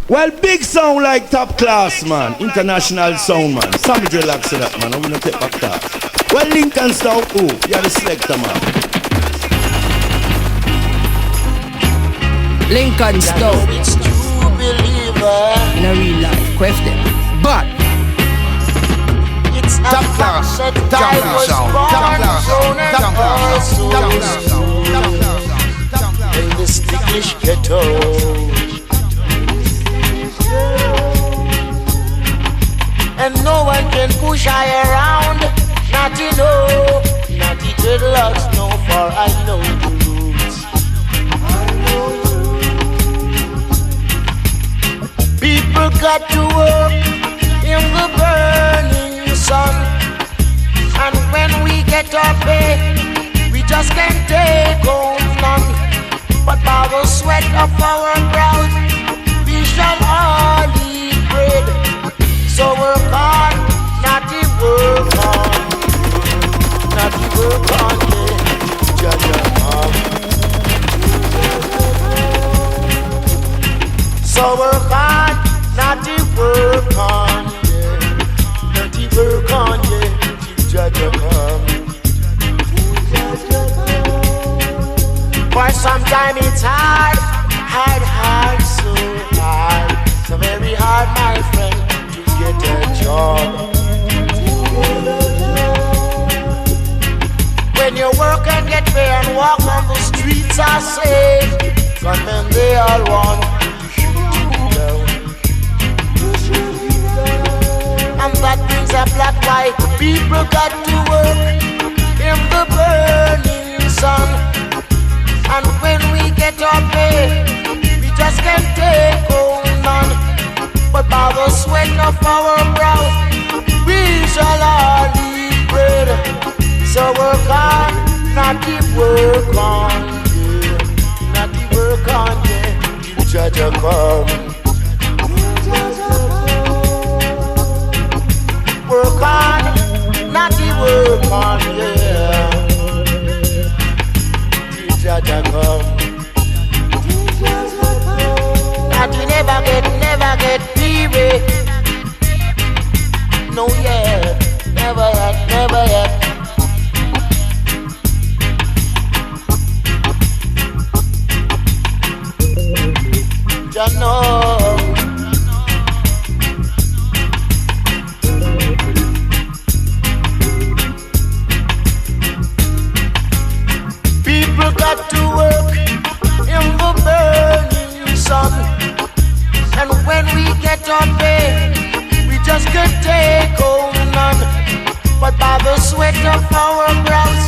Well, big sound like top class, man. International sound, man. Sammy relax that, man. I'm gonna take back that. Well, Lincoln Stout, who? You're the selector, man. Lincoln Stout. It's true believer. In a real life, quest them. But it's top class, top class sound, top class sound, top class sound, top class sound. In the English ghetto. And no one can push I around. Not to know, not the dreadlocks, no, for I know the rules. People got to work in the burning sun. And when we get our pay, we just can't take home none. But by the sweat of our brows, we shall all eat bread. So work on, not the work on, not the work on, yeah, Jaja. So work on, not the work on, yeah, not the work on, yeah, Jaja come. For some time it's hard, so hard, so very hard, my friend. Get a job. When you work and get pay and walk on the streets are safe, but then they all want to shoot you down. And that brings a black white people got to work in the burning sun. And when we get our pay, we just can't take home none. But by the sweat of our brows, we shall all eat bread. So work on, not the work on, yeah, not the work on, yeah, till Jaja come. Work on, not the work on, yeah, till Jaja come. Not you never get weary. No yet, never yet. Just know. People got to work in the burning sun. And when we get our pay, we just can't take home none. But by the sweat of our brows,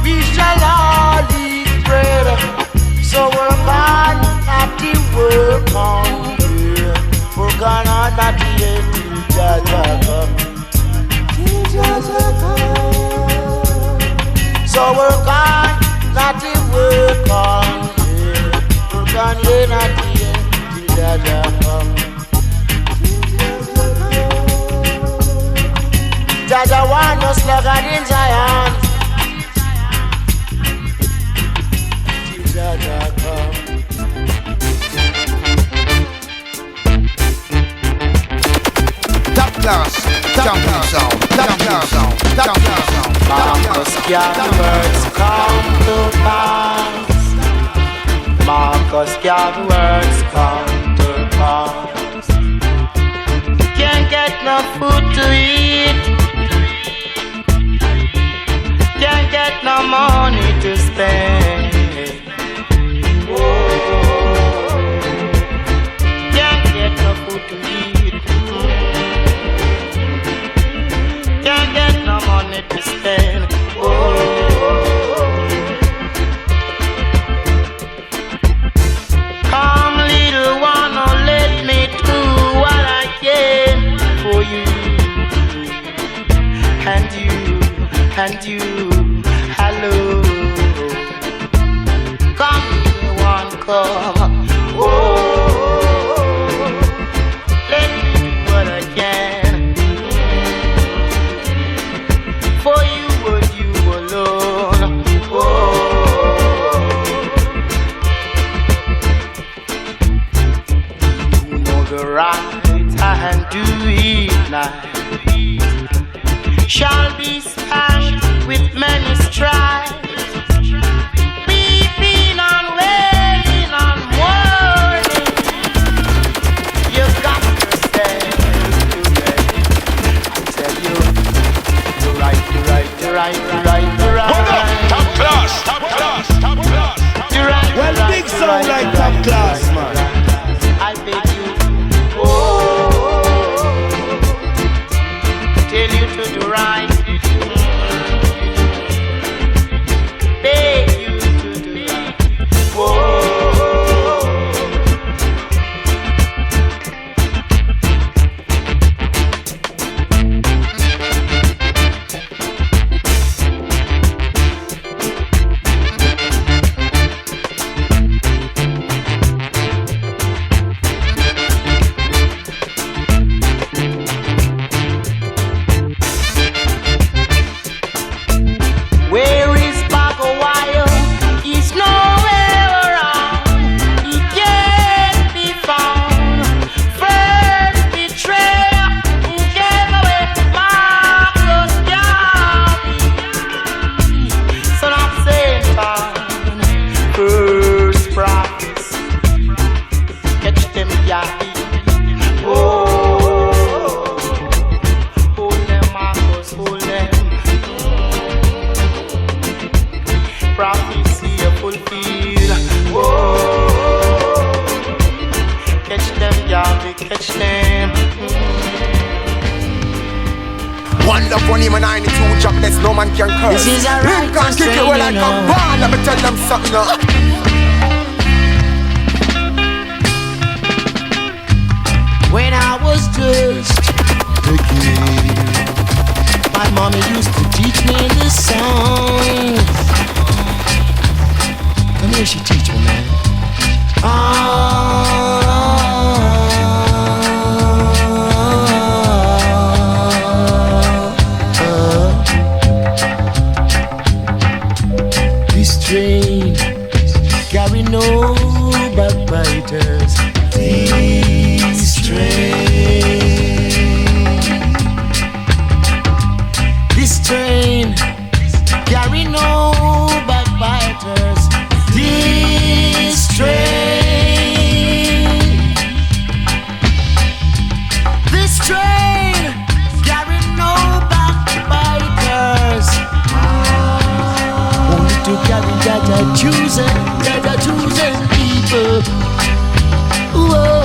we shall all eat bread. So work on, not the work on, yeah. Work on, not the end, till Jaja come. So work on, not the work on, yeah. Work on, yeah, not the end. Jaja come. Jaja want no sluggard in Zion. Jaja come. Top class sound, top class sound, top class sound. Marcus Garvey words come to pass. Marcus Garvey words come to pass. Can't get no food to eat. Can't get no money to spend. Oh. Can't get no food to eat. Can't get no money to spend. Oh. Come, little one, oh, let me do what I can for you. And you, hello. Come, little one, come. Oh, let me do what I can for you and you alone. Oh, you know the right and do it night shall be spanned with many strides, weeping and wailing and mourning. You got yourself ready. I tell you, the right. Hold up, top class. Well, big sound like top class, man. I beg you, oh, tell you to do right. Beg you to do right. Oh. This is a righteous train, you know. Let me tell them something now. When I was just a kid, my mommy used to teach me the songs. Come here, she teach me, man. This train carry no backbiters. This train carry no backbiters. This train carry no backbiters. Only to carry that are choosing people. Whoa.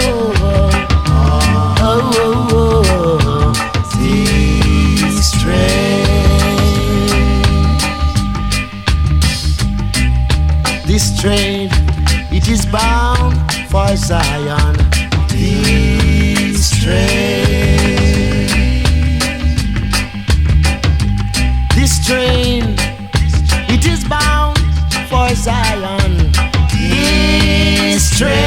This train, it is bound for Zion. This train, it is bound for Zion. This train,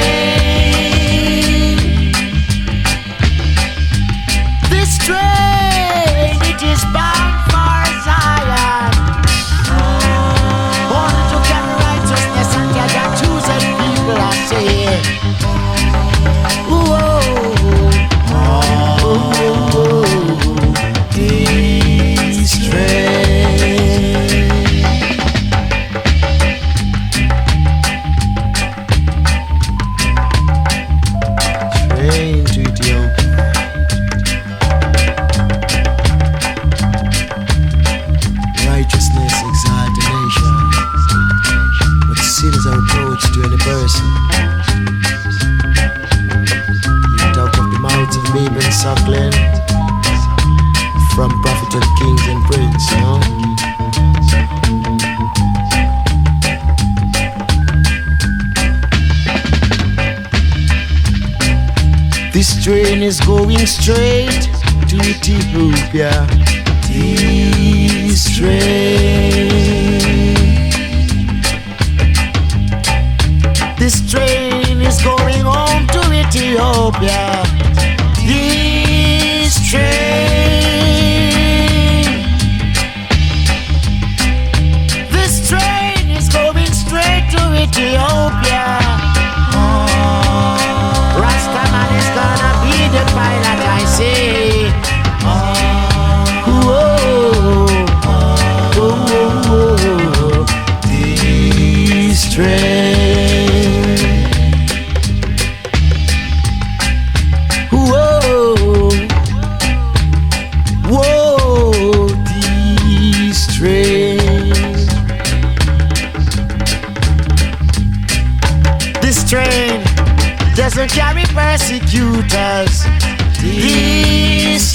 it is bound for Zion. Only to get righteousness and get chosen people, I say. This train to Ethiopia. Righteousness exalt the nation, but sin is a reproach to any person. Lift out of the mouths of babe and suckling, from prophet and kings and prince, you know. This train is going straight to Ethiopia. This train is going home to Ethiopia. This train is going straight to Ethiopia. Rastaman is gonna persecutors. This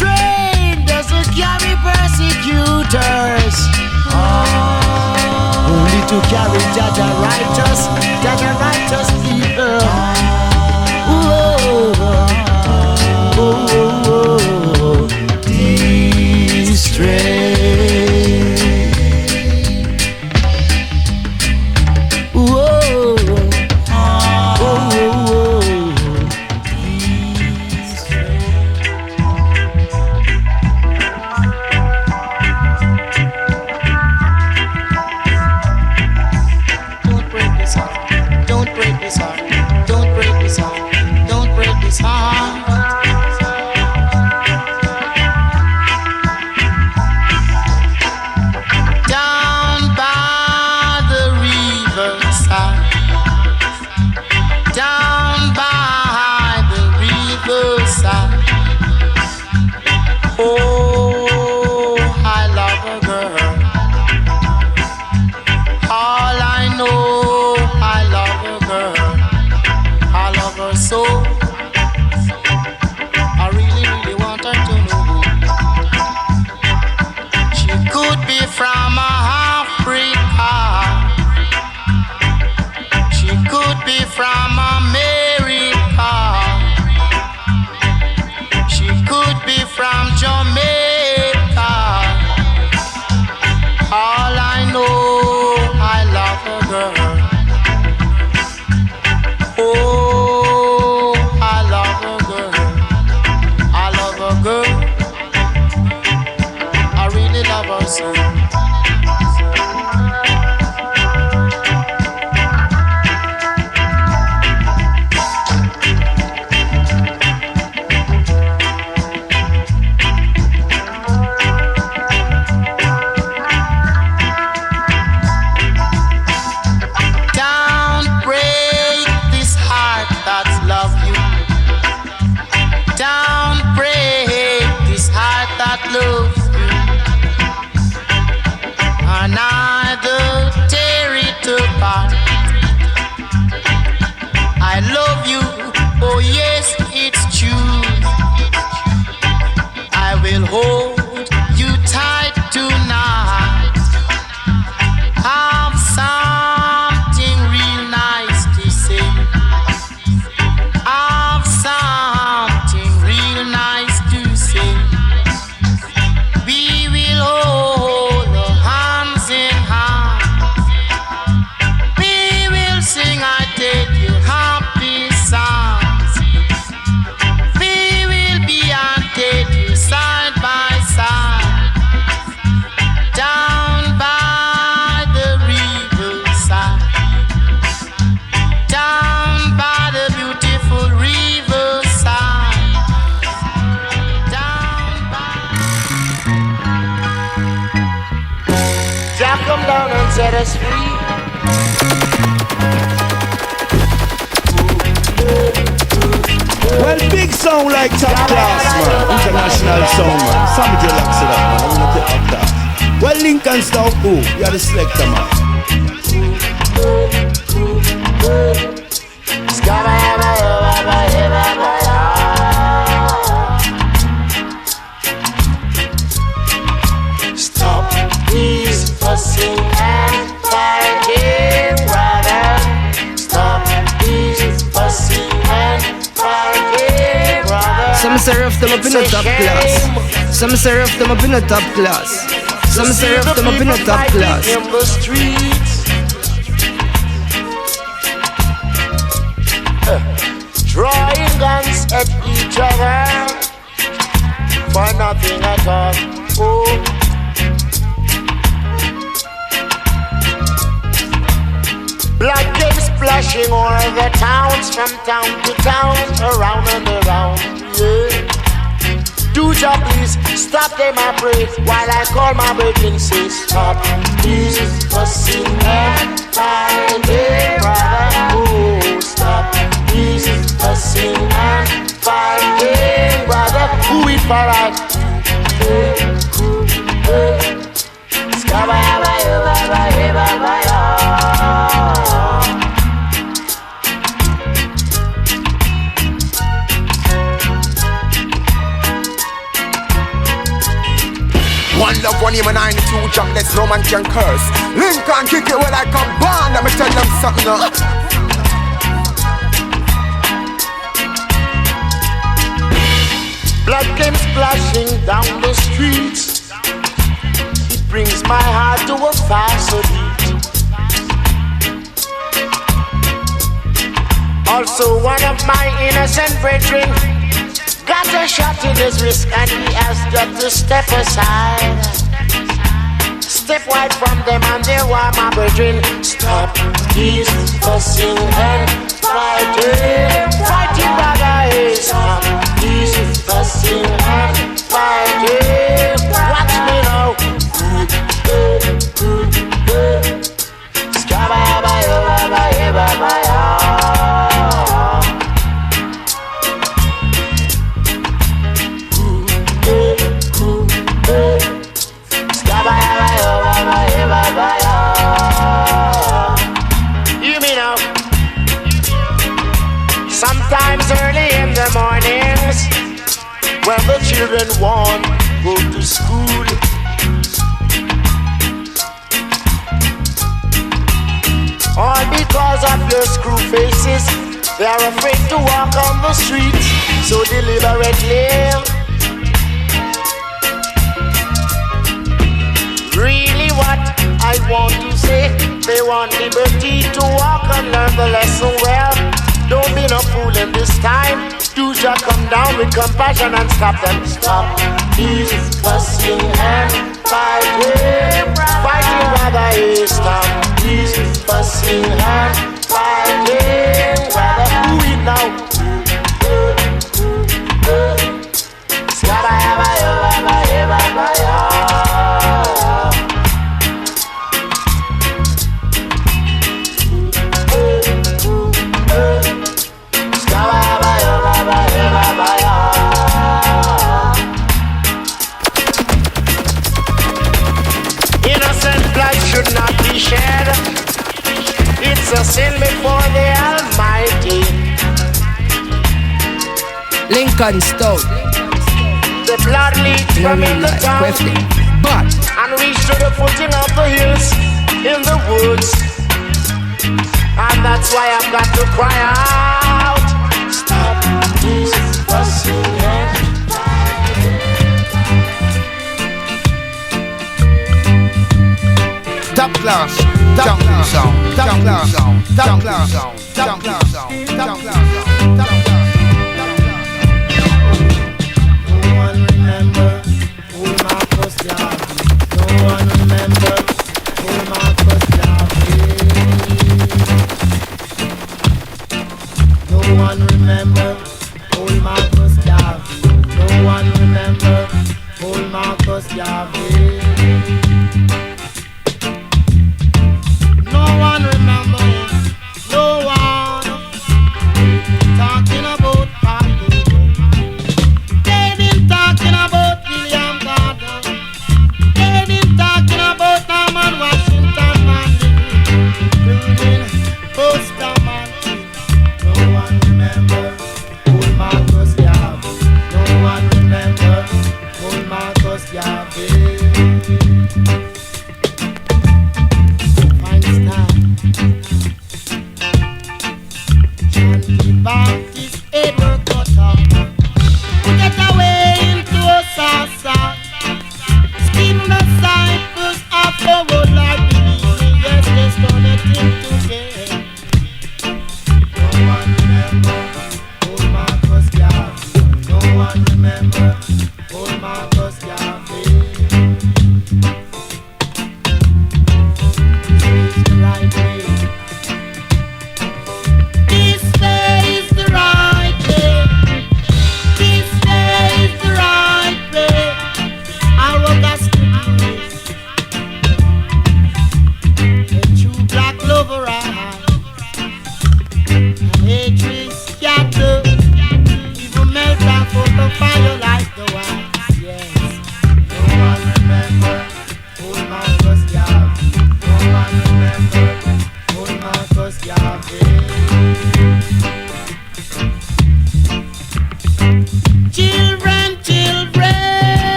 train doesn't carry persecutors, only to carry Jaja righteous people. This train. Set us free. Well, big sound like top class, man. International sound, man. Some relax it up, man. I'm gonna take up that. Well, Lincoln Stout, who? You're the selector, man. Stop these fussing and fighting, brother. Stop these fussing and fighting, brother. Some serve them up in a top class. Some serve them up in a top class. Some serve them up in a top class. In the streets, drawing guns at each other for nothing at all. Oh. Blood came splashing o'er the towns, from town to town, around and around, yeah. Do ya please stop them, I pray, while I call my brethren, say stop these fussing and fighting, brother. Oh, stop these fussing and fighting, brother. Who it for right? Skabaya, baya, baya, baya, baya. jobless, no man can curse. Lincoln kick it with like a band. Let me tell them something now. Blood came splashing down the streets. It brings my heart to a faster beat. Also one of my innocent brethren got a shot in his wrist and he has got to step aside. Step wide from them and there were my brethren. Stop these fussing and fighting. Fighting brother, stop these fussing and fighting. Watch me now. You mean now? Sometimes early in the mornings, when the children want to go to school, all because of your screw faces, they are afraid to walk on the streets so deliberately. Really what I want to say, they want liberty to walk and learn the lesson well. Don't be no fool in this time. Do just come down with compassion and stop them. Stop these fussing and fighting. Fighting rather is stop these fussing and fighting. Rather do it now. Innocent blood should not be shed. It's a sin before the Almighty. Lincoln Stout. The blood leaks from in the town and reach to the footing of the hills in the woods. And that's why I've got to cry out. Stop this fussing and Top class, top class, top class, top class, top class, top class. No one remember who Marcus Garvey. No one remember who Marcus Garvey. No one remember who Marcus Garvey. No one remember who Marcus Garvey. No one remember him. No one talking about Parliament. They been talking about William Gordon. They been talking about Norman Washington Mandela, including Bustamante. No one remember who Marcus Garvey. No one remember who Marcus Garvey.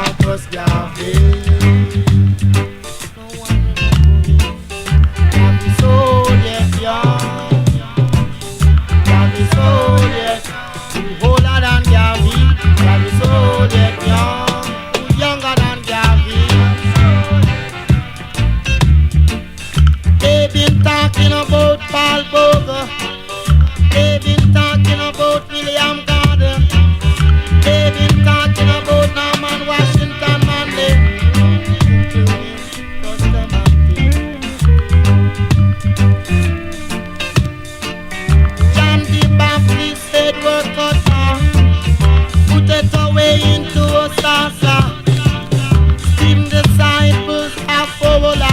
Marcus Garvey. No one Garvey soul yet young. Garvey soul yet older than Garvey. Garvey soul yet young, younger than Garvey. They've been talking about Paul Bogle. They've been talking about William Gardner. They've been talking about Norman Washington Manley. John the Baptist said work cut off. Put it away into a salsa. Steam disciples have followed.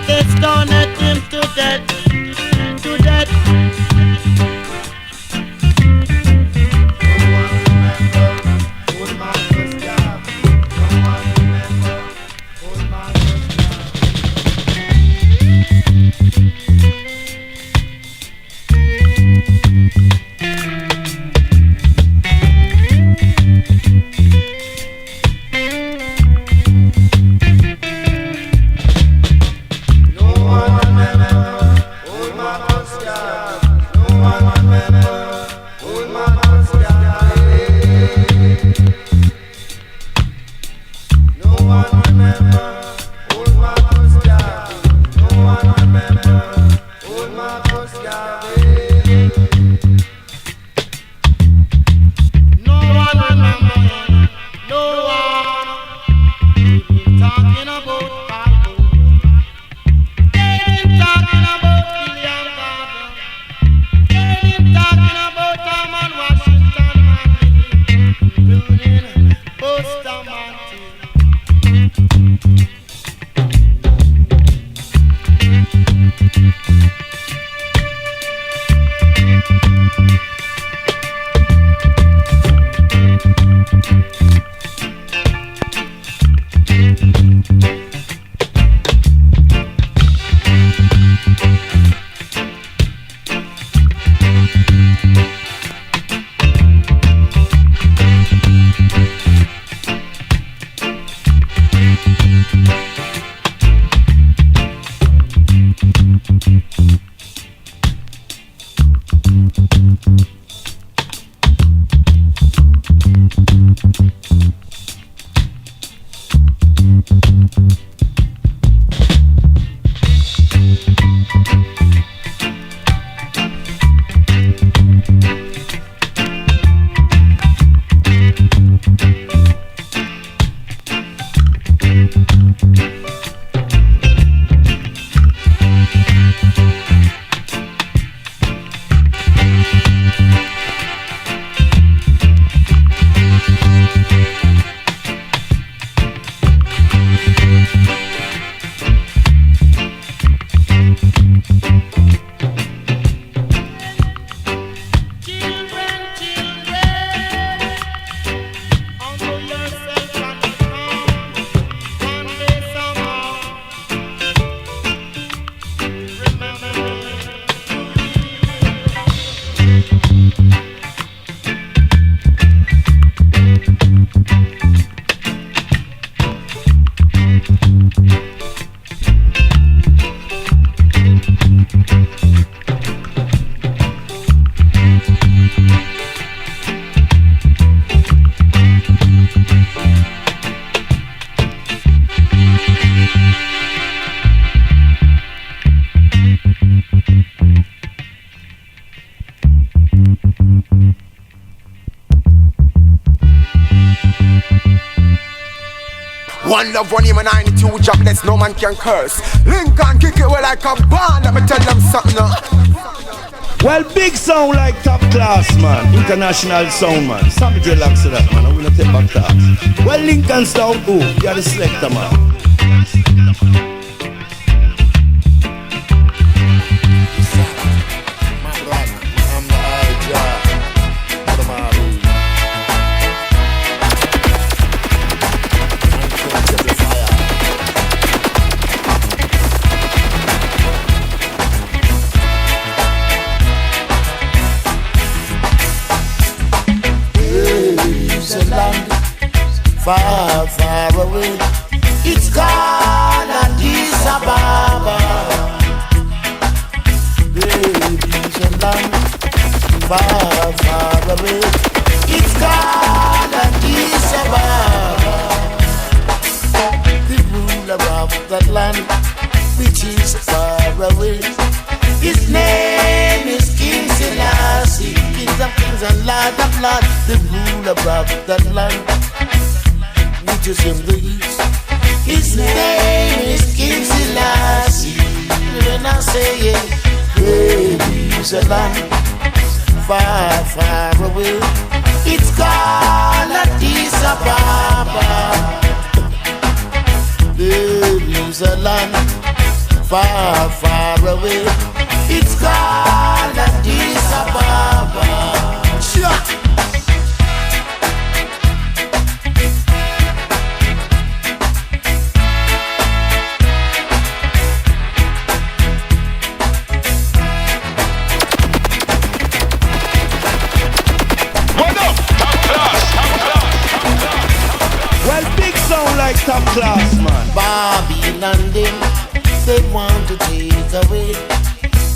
They stoned him to death. To death. One love, one aim, and 92 jobless, no man can curse. Lincoln kick it well like a ball, let me tell them something now. Well, big sound like top class, man. International sound, man. Sammy Dreadlocks to that, man. I'm gonna take back that. Well, Lincoln Stout, who? You're the selector, man. far, far away. It's called Addis Ababa. Baby's a land far, far away. It's called Addis Ababa. The ruler of that land, which is far away, his name is King Selassie, Kings of Kings and Lord of Lords. The ruler of that land, which is in the east, his name is King Selassie. When I say it, baby's a land far, far away. It's called Addis Ababa. Baby's a land far, far away. It's called Addis Ababa. Sure. Well, big sound like top class, man. Babylon them, they want to take away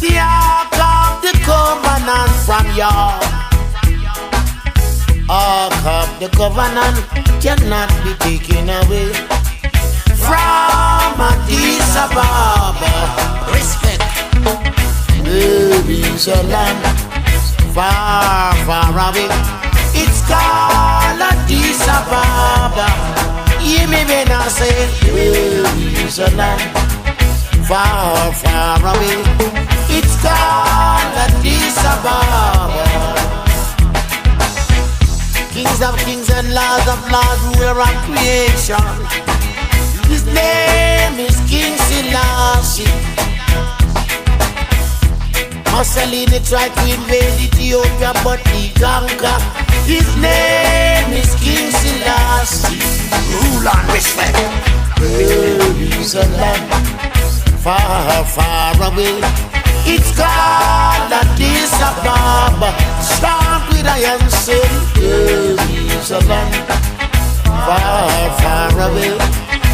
the Ark of the Covenant from y'all. Ark of the Covenant cannot be taken away from Addis Ababa. Respect. Baby's a land far, far away. It's called Addis Ababa. Hear me when I say, baby's a land far, far away. It's called Addis Ababa. Kings of kings and lords of lords, ruler of creation. His name is King Selassie. Mussolini tried to invade Ethiopia, but he conquered. His name is King Selassie. Rule and respect. Baby's a land far, far away. It's called Addis Ababa. Start with iron sin. Baby's a land far, far away.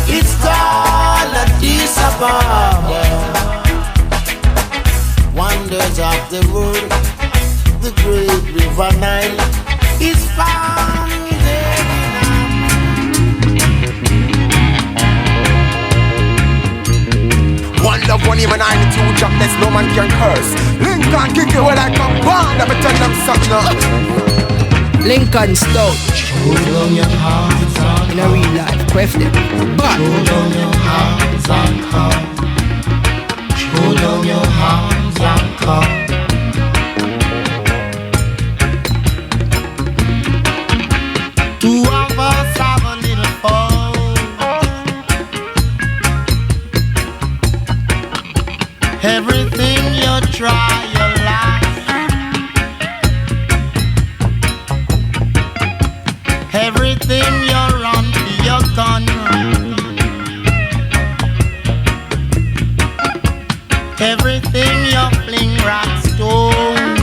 It's called Addis Ababa. Wonders of the world, the great river Nile is found there. One love, one aim, and 92 jobless, no man can curse. Lincoln kick you like a band, let me tell them something. Lincoln Stout. In a real life, quaff them. But Hold down your hands and come. Hold down your hands and come. Two of us have a little fun. Everything you try, you laugh. Everything you run, you're gone. Everything you fling rock stone.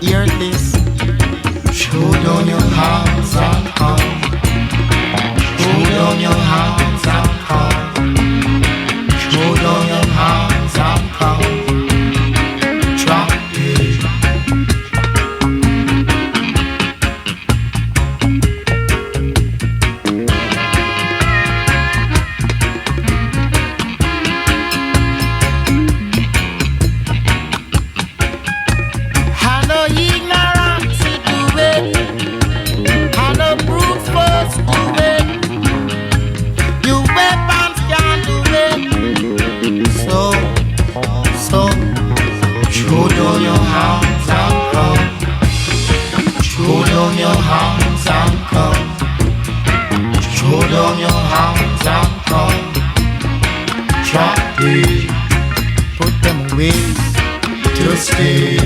Hear this. Show down your hands and come. Show down your hands and come. Show down your hands and come. Drop it. I know ignorance to do it. I know brute force do it. Your weapons can't do it. So, throw down your hands and come. Throw down your hands and come. Throw down your hands and come. Drop it. Put them away to stay.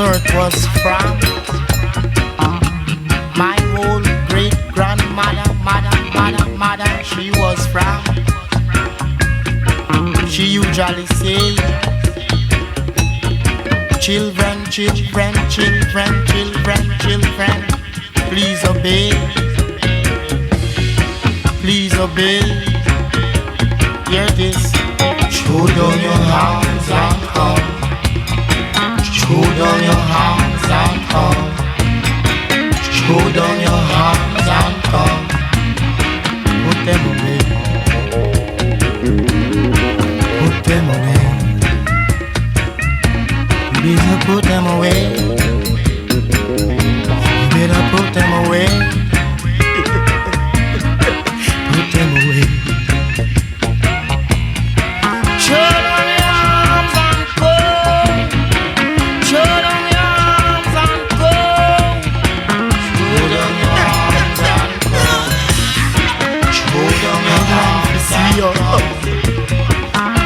earth was from. My old great grandmother, mother, she was from. She usually say, children, please obey. Please obey. Hear this. Throw down your hands and come. Throw down your hands and come. Throw down your hands and come. Put them away. Put them away. You better put them away. You better put them away. Put them away. Show them your arms and go. Show them your arms and go. Show them your arms and go. Show them your arms and go.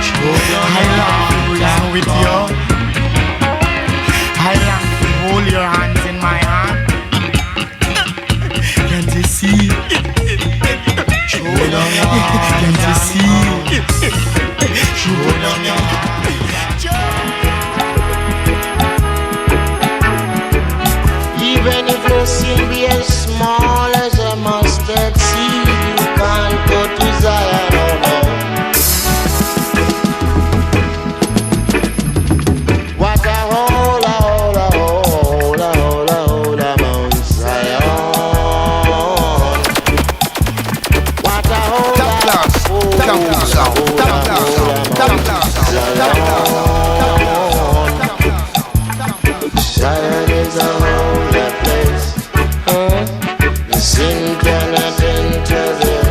Show them your arms and with you. I like to hold your hands in my hand. Can't you see? Show them your arms. Can't you see? Show them your arms. Even if your sin be as small as a mustard seed, you can't go to Zion, oh no. What a hola, hola, hola, hola, hola, Mount Zion. What a hola, Top class, top sound, top class, top class, Zion is a holy place. The sin cannot enter there.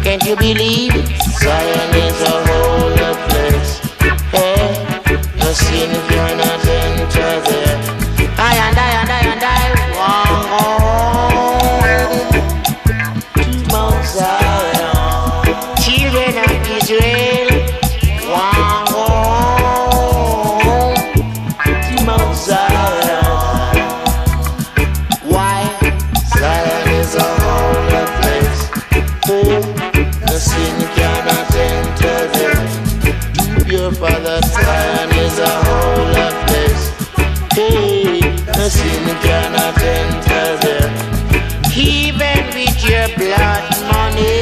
Can't you believe it? Zion is a holy place. The sin cannot enter there. I want to Mount Zion. Children of Israel, want to Mount Zion. Why? Zion is a holy place. Oh, the sin cannot enter there. Your father, Zion is a holy place. Hey, the sin cannot enter there. Even with your blood money,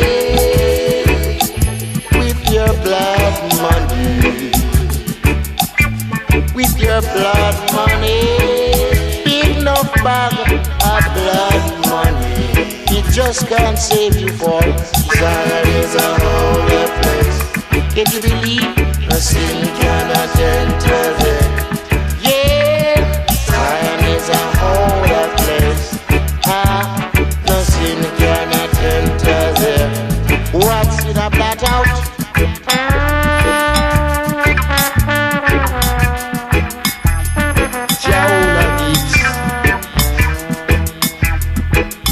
with your blood money, with your blood money, big enough bag of blood money, it just can't save you for Zion is a holy place. Can you believe the sin cannot enter there? Yeah, Zion is a holy place. The sin cannot enter there. What's it a blot out? Jaula gates,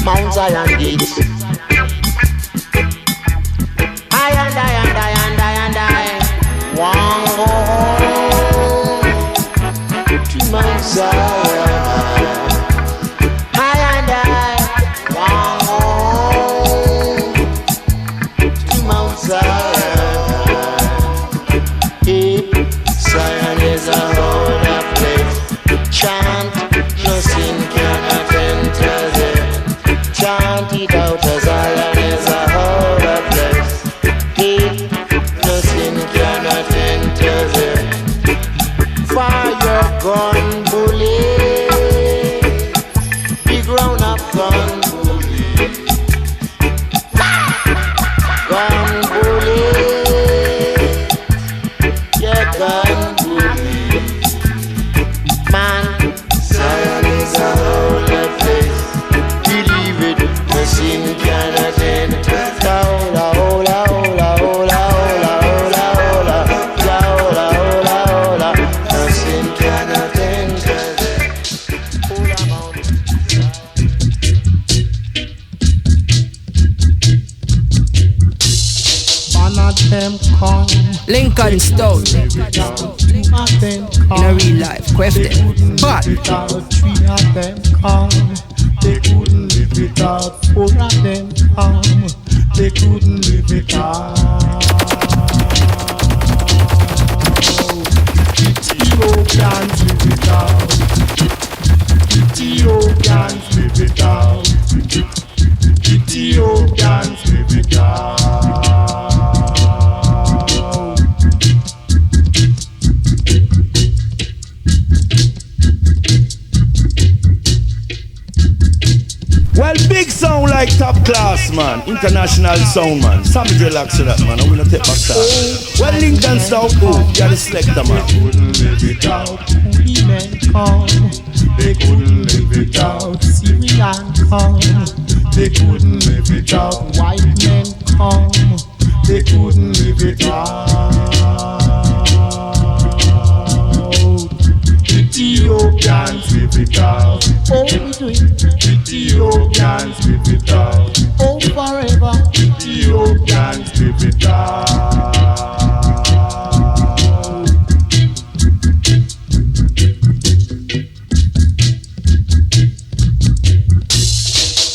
Mount Zion gates. I want to go home to Mount Zion. I want home to Mount Zion. Hey, Zion is a holy place. Chant, no sin cannot enter there. Chant it out, Zion is a holy place. Hey, no sin cannot enter there. Fire gun bullet, big round up gun bullet, gun bullet, yeah gun bullet. Man, Zion is a holy place. Believe it, the sin cannot enter. Hola, hola, hola, hola, hola, hola, hola, hola, hola, hola, hola. The sin cannot enter. Lincoln Stout. In a real life, question. But three of them come. They couldn't live without four of them come. They couldn't live without. Ethiopians live without. Ethiopians live without. Ethiopians live without. Well, big sound like top class, man. International sound, man. Sammy relax to that, man. I'm gonna take back that. Well, Lincoln Stout, oh, you're the selector, man. They couldn't live without women come. They couldn't live without Syrian come. They couldn't live without white men come. They couldn't live without Ethiopians live without. Oh, we do it. Ethiopians live without. Oh, forever. Ethiopians live without.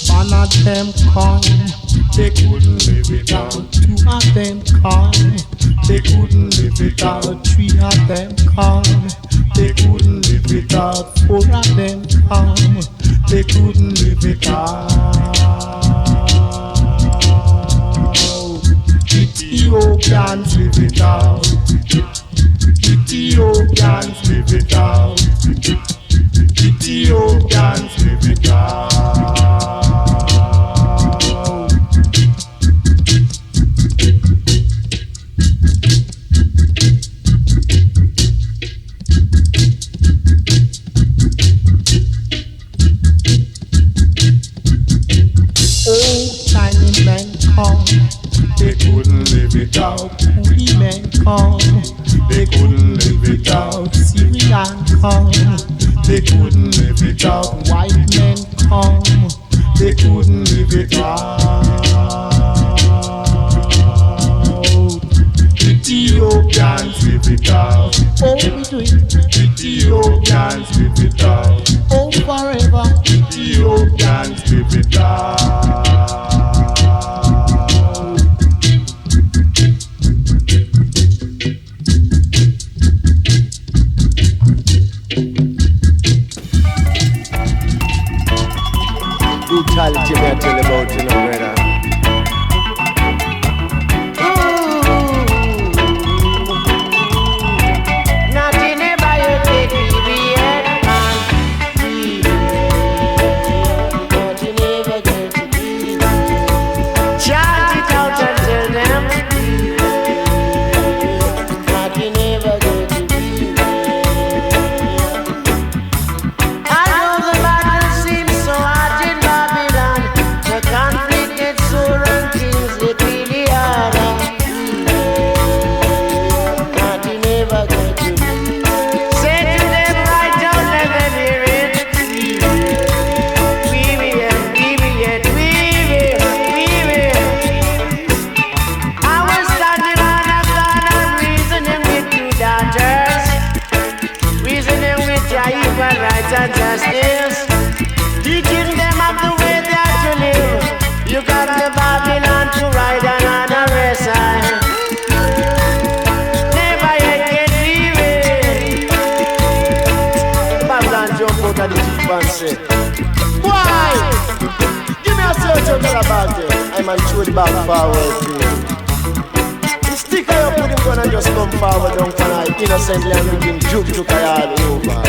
One of them come. They couldn't live without. Two of them come. They couldn't live without. Three of them come. They couldn't live without. Four of them come. They couldn't live without. Ethiopians live without. Ethiopians live without. Ethiopians live without. They couldn't live without women come. They couldn't live without Syrian come. They couldn't live without white men come. They couldn't live without Ethiopians live without. Oh, we do it. Ethiopians live without. Oh, forever. Ethiopians live without. Brutality, me I tell you about, you know, brother. Nothing ever you take me yet, man. Nothing ever get to be. Chant it out and tell them. Nothing ever get to be. I know the battle seems so hard in Babylon. The conflict gets so and things get really harder. Nothing ever get to be. Say to them right out, let them hear it. We will, we will. I was standing on a corner reasoning with two daughters. Reasoning with their equal rights and justice. Teaching them of the way they are to live. You got the Babylon to ride on a race. Never yet get weary. Babylon jump out of the jeep and say, why? Give me a search out about it. I'm going to throw the back forward to you. The sticker you put him gun and just come forward down for night innocently and begin juke all over.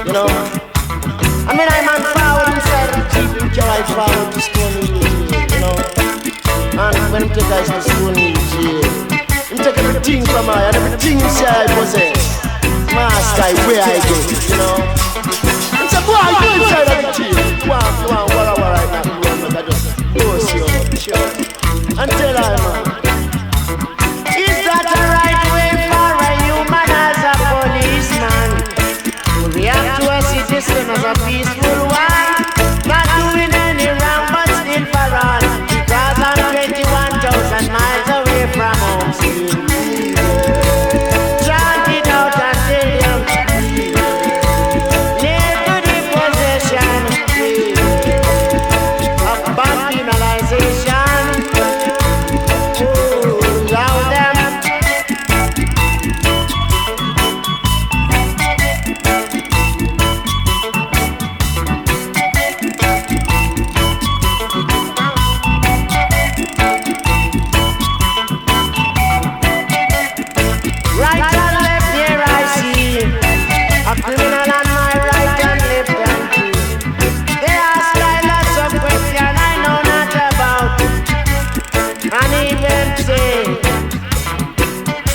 You know? I mean, I'm on forward inside the jeep, you can ride forward to Stony Jail, you know? And when you take us to Stony Jail, you take everything from I and everything you say I possess. Master, where I get it, you know? And say, boy, you inside of the jail. Go on, walla right now. I just close you up, sure. And tell her, man. Is that a right way for a human as a policeman? To react to a citizen as a peaceful one? Not doing any wrong but still for all. Because I'm 21,000 miles away from home still.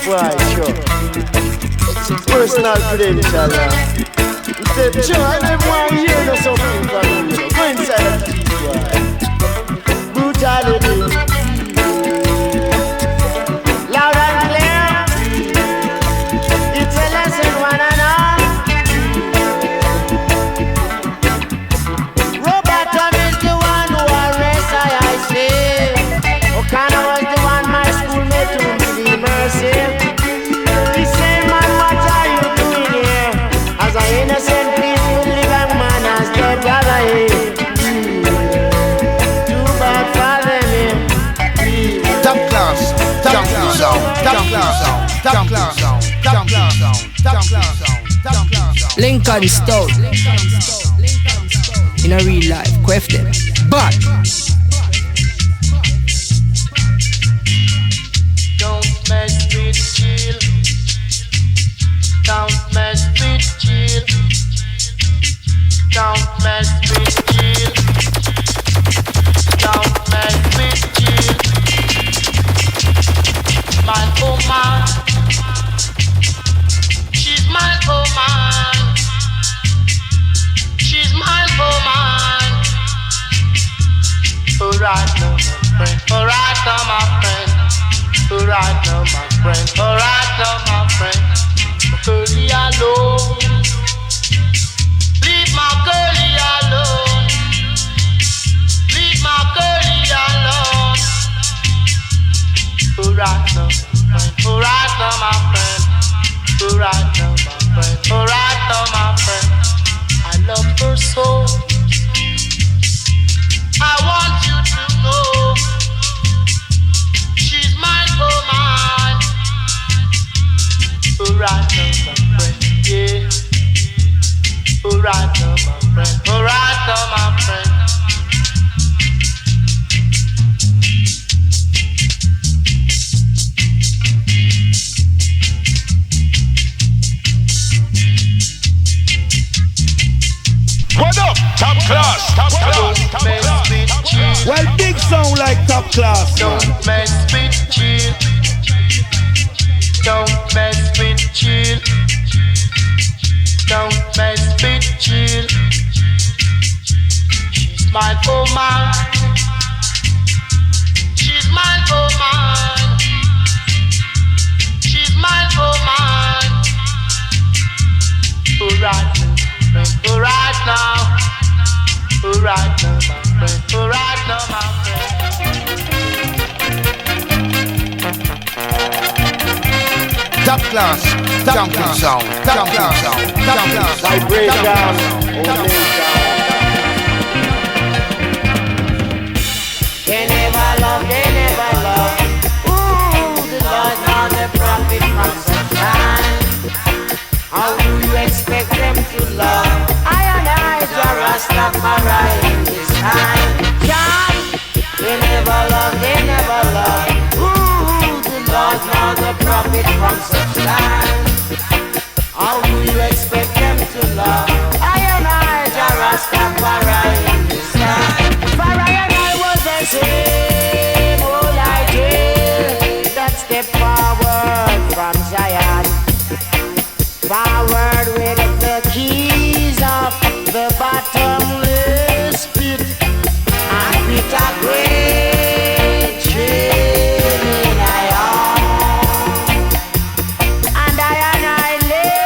Why, sure. Personal credential. He said, sure, I never want to hear no something from you. Go inside the teeth, boy. Brutality. Loud and clear. It's a lesson, one and all. Robotom is the one who arrests, I say. O'Connor was the one my schoolmate to see mercy. He say, man, what are you doing here? As an innocent people live and man as their brother here. Too bad for them here. Top class, top class, top class, top class, top class, top class. Lincoln Stone. In a real life, quaff them. But Don't mess with chill. Don't mess with chill. Don't mess with chill. Don't mess with chill. My woman, she's my woman. She's my woman. Alright now, my friend. Alright now, my friend. Alright now, my friend. Alright now, my friend. My girlie alone. Leave my girlie alone. Leave my girlie alone. Alright now, my friend. Alright now, my friend. Alright now, my friend. Alright now, my friend. I love her so. I want you to know she's my woman. Alright now, my friend, yeah. Alright now, my friend. Alright now, my friend. What up? Top class, top class, top class. Well, big sound like top class. Don't mess with chill. Don't mess with chill. Don't mess with chill. She's my woman. She's my woman. She's my woman. Alright now, friend. Alright now. Alright now, my friend. Alright now, my friend. Top class, top class, top class, top class. Vibration. They never love, they never love. Ooh, the Lord now the prophet from such time. How do you expect them to love? I and I, Rastafari in this time. John, they never love, they never love. Ooh, the Lord now the prophet from such time. How do you expect them to love? I and I, Rastafari in this time. For I and I was the same old idea that step forward from Zion. Forward with the keys of the bottomless pit and with a great chain in iron. And I lay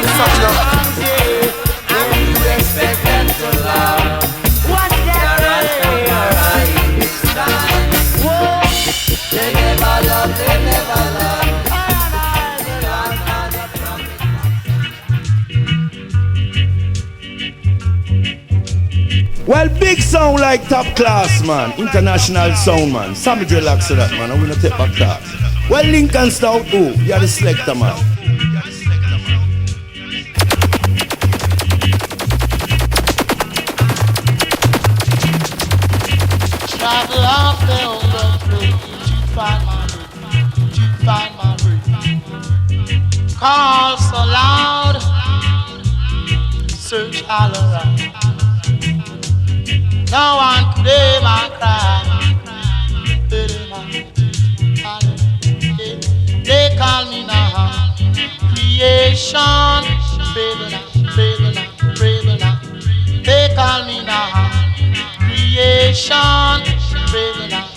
them something now. And you expect them to love. What's that? They never love, they never love. Well, big sound like top class, man. International sound, man. Sammy Dreadlocks to that, man. I'm gonna take back that. Well, Lincoln Stout, who? You're the selector, man. Travel up the old road to find my way. Call so loud, search all around. No one could ever cry. They call me now creation, brave enough. They call me now creation, brave enough.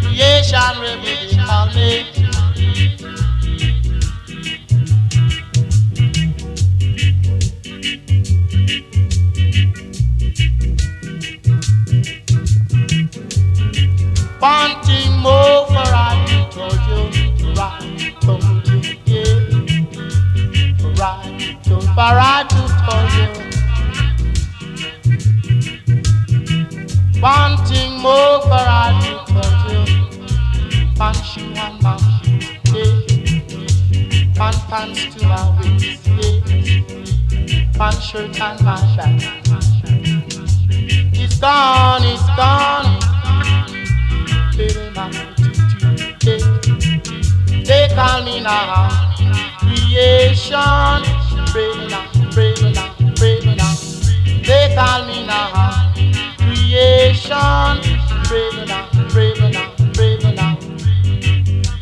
Creation, rebel, they call me. Wanting more for I told you, right, told you, yeah. Right, told you. Wanting more for I told you. Man shoe and man shoe, yeah. Man pants to my waist, yeah. Man shirt and man shirt. It's gone. They call me now creation, brave enough. They call me now creation, brave enough.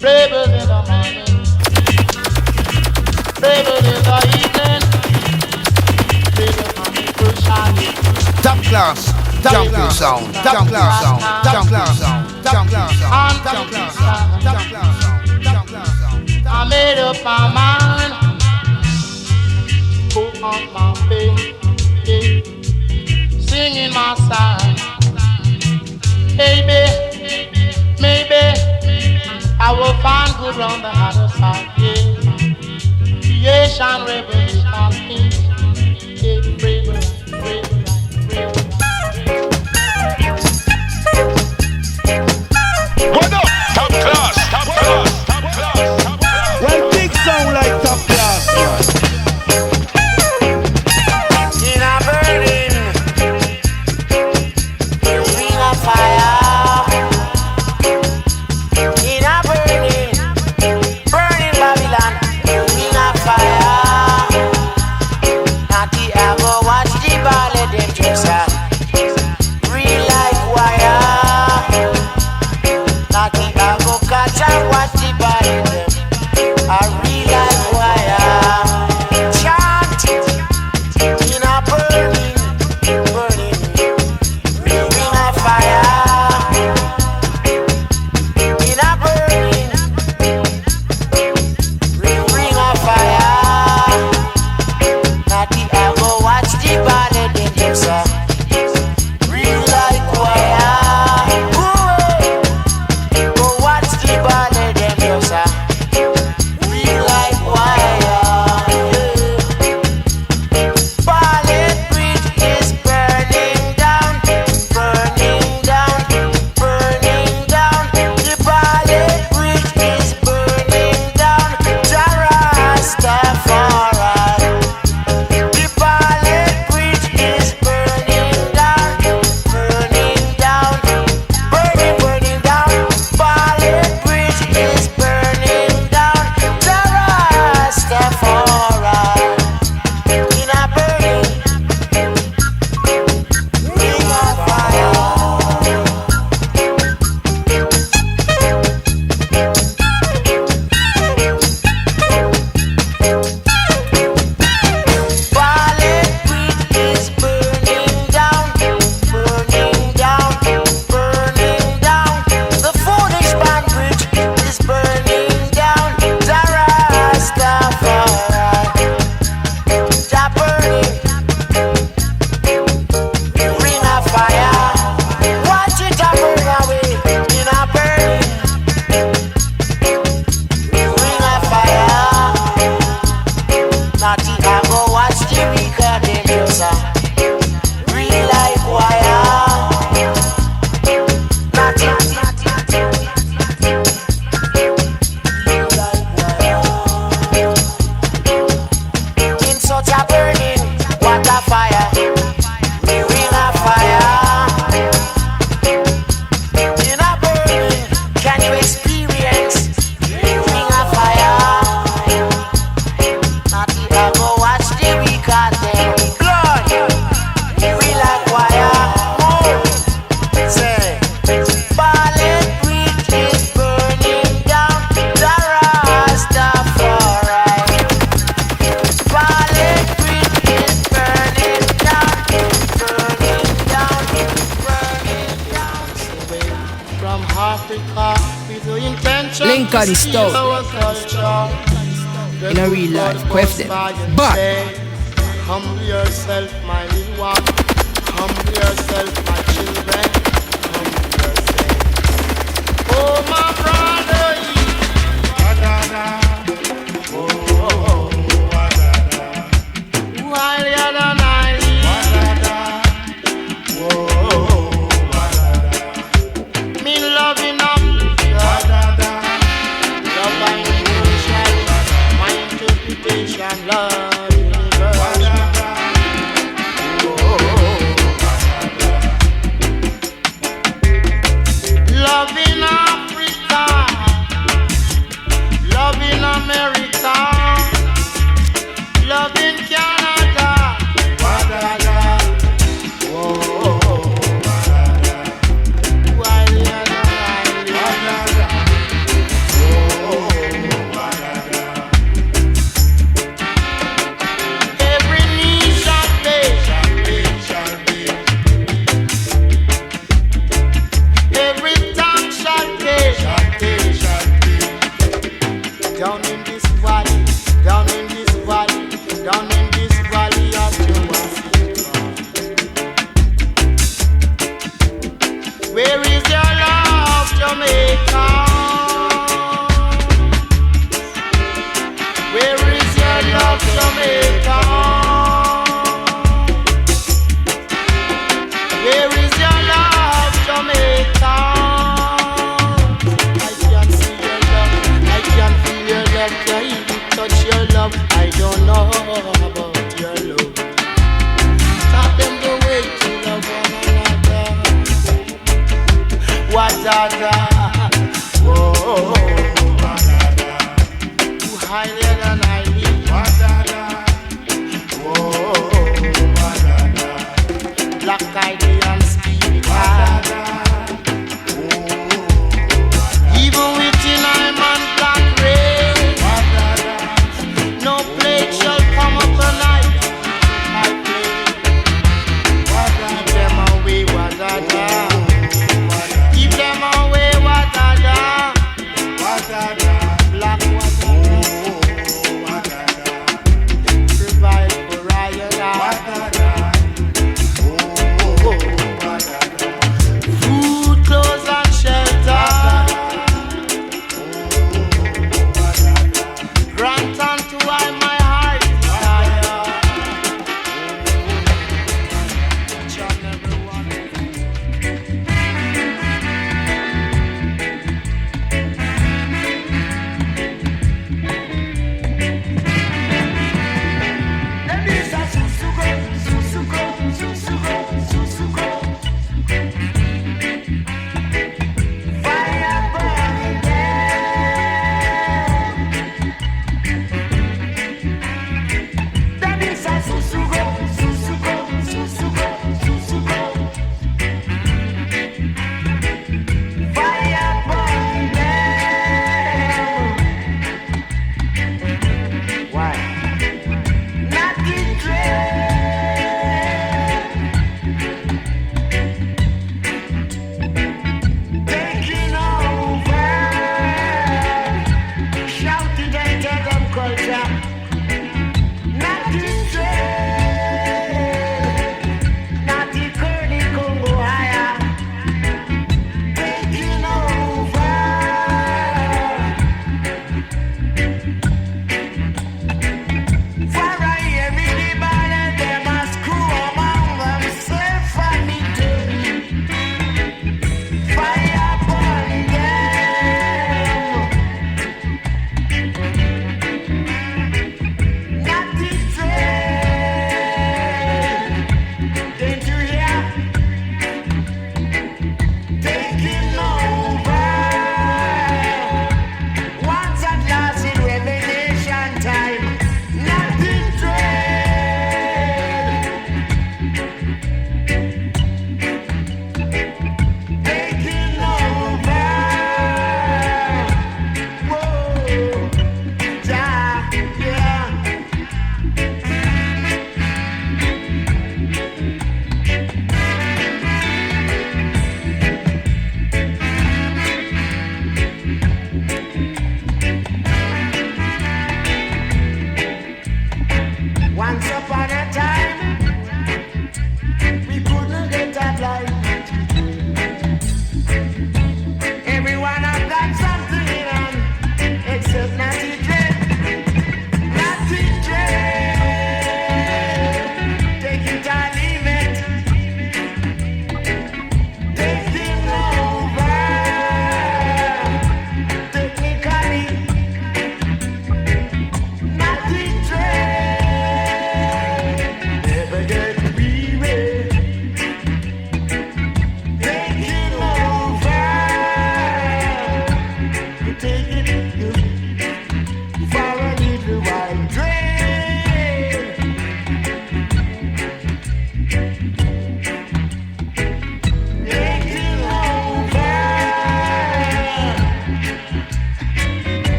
Braver in the morning, braver in the evening, braver on the first shot. Top class, jumping sound, top class sound, top class sound, top class sound, top class sound, top class sound, top class sound. I made up my mind, go on my way, singing my song. Maybe I will find good on the other side. Creation, revolution, braver. What up? Top class. Well, big sound like top class, man. In a burning ring of fire. In a burning Babylon ring of fire. African style. In a real life, quaff them. But humble yourself, my little one. Humble yourself, my children. Humble yourself. Oh, my brother. Keep them away,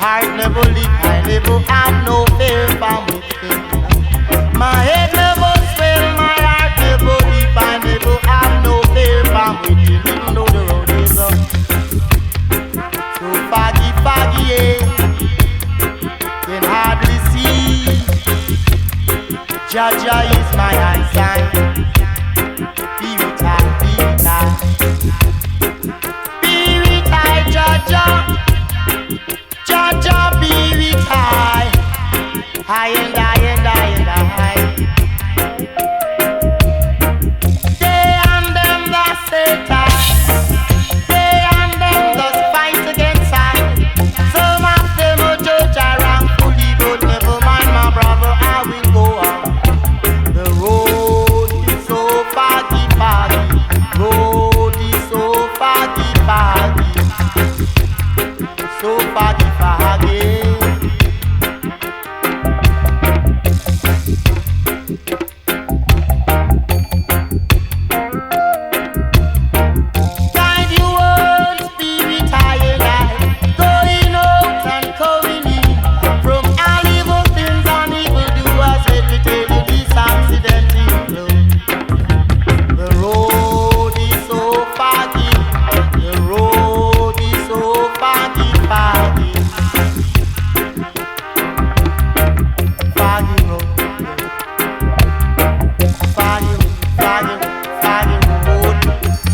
heart never leap, I never have no fear from within. My head never swell, my heart never leap, I never have no fear from within. Even though the road is up so foggy, foggy, yeah, can hardly see. Jaja is my eyesight. Be with I, be with I. Be with I, Jaja. Jaja, be with I. I and I and I and I. They and them that Satan. They and them that fight against I. Some of them will judge around fully, but never mind, my brother, I will go on. The road is so foggy, foggy. Road is so foggy, foggy. So foggy, foggy. Guide your own spirit high and high, going out and coming in. From all evil things and evil doers, let me tell you this accidental flow. The road is so foggy, the road is so foggy, foggy. Foggy road, foggy, foggy, foggy road,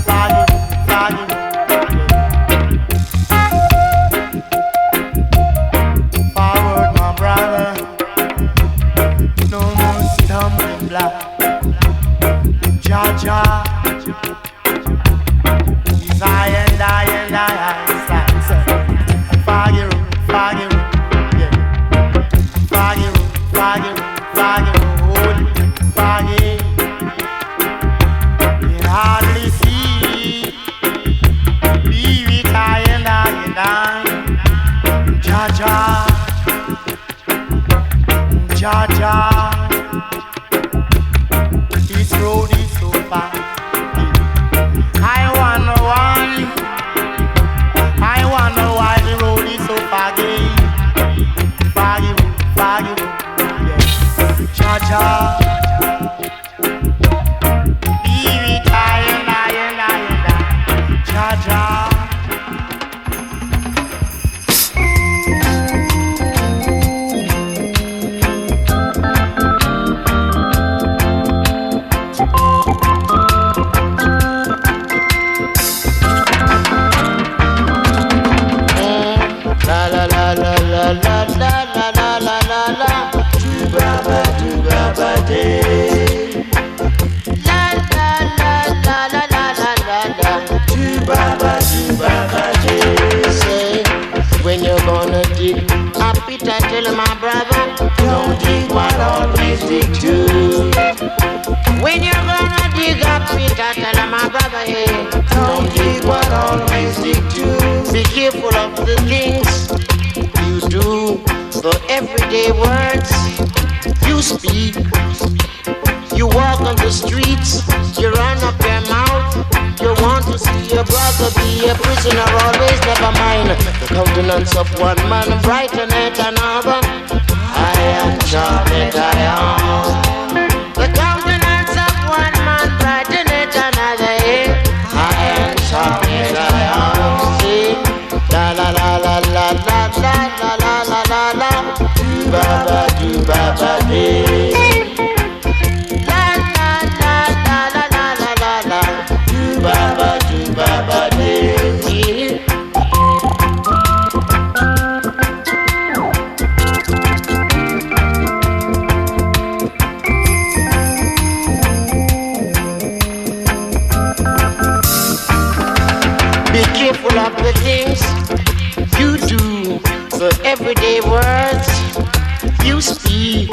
foggy, foggy road. Forward, my brother, no more stumbling block. Jaja is I and I and I stand. Foggy road, foggy road, yeah. Foggy road, foggy road, foggy road, foggy. You hardly see. Be with I and I and I. Jaja, Jaja. This road is so far. I wonder why the road is so foggy. Foggy road, yeah. Jaja. Be with I and I and I and I. Jaja. La la la la la la la la la la la la. Do baba day. La la la la la la la la la. Do baba day. Say when you're gonna dig a pit, I tell my brother, don't dig one, always dig two. When you're gonna dig a pit, I tell my brother, hey, don't dig one, always dig two. Be careful of the things you do, the everyday words you speak. You walk on the streets, you run up your mouth. You want to see your brother be a prisoner, always never mind. The countenance of one man brighteneth another. I am charmed, I am. The countenance of one man brighteneth another. I am charmed, I am. See, la la la la la la la la la la la la. Do baba day. La la la la la la la la la. Do baba day. Be careful of the things you do, the everyday words you speak.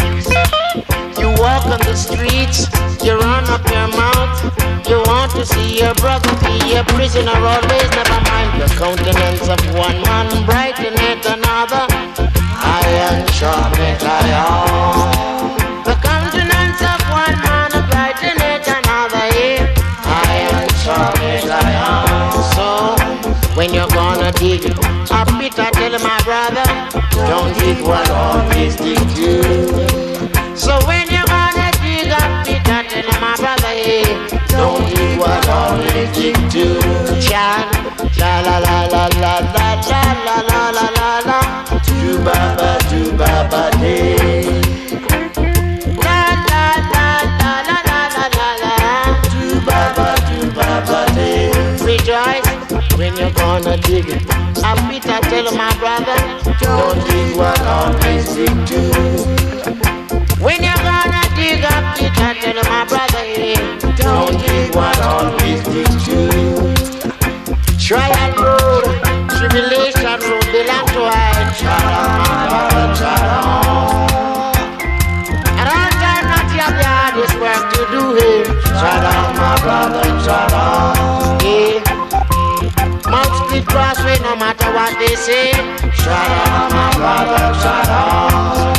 You walk on the streets, you run up your mouth. You want to see your brother be a prisoner, always never mind. The countenance of one man brighteneth another. I am charmed, I am. The countenance of one man brighteneth another. I am charmed, I am. So when you're gonna dig a pit, I tell my brother, don't dig what always dig you. So when you're gonna dig up Peter, tell my brother, hey, don't dig what always dig you. Chan, la la la la la la la la la la la la, do baba day. La la la la la la la la la, do baba day. Rejoice when you're gonna dig it. And Peter tell my brother, don't dig what always dig do. When you're gonna dig up Peter, tell my brother, hey, don't dig what always dig do. Trial road, tribulation road, belong to I. Trial, my brother, trial. And all time not your hardest work to do it. Trial, my brother, trial. Yeah. Mount Split Crossway, no matter what they say. Trial, my brother, trial.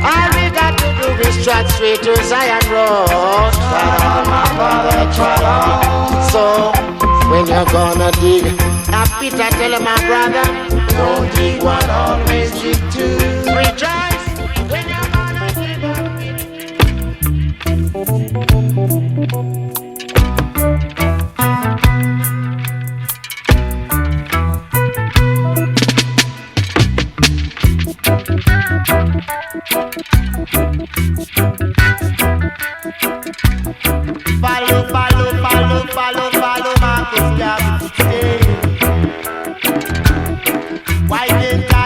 All we got to do is trot straight to Zion Road. Trial, my brother, trial. So when you're gonna dig, now Peter tell my brother, don't dig what always dig too. Rejoice when you're gonna dig up. Follow Marcus Garvey. Why didn't I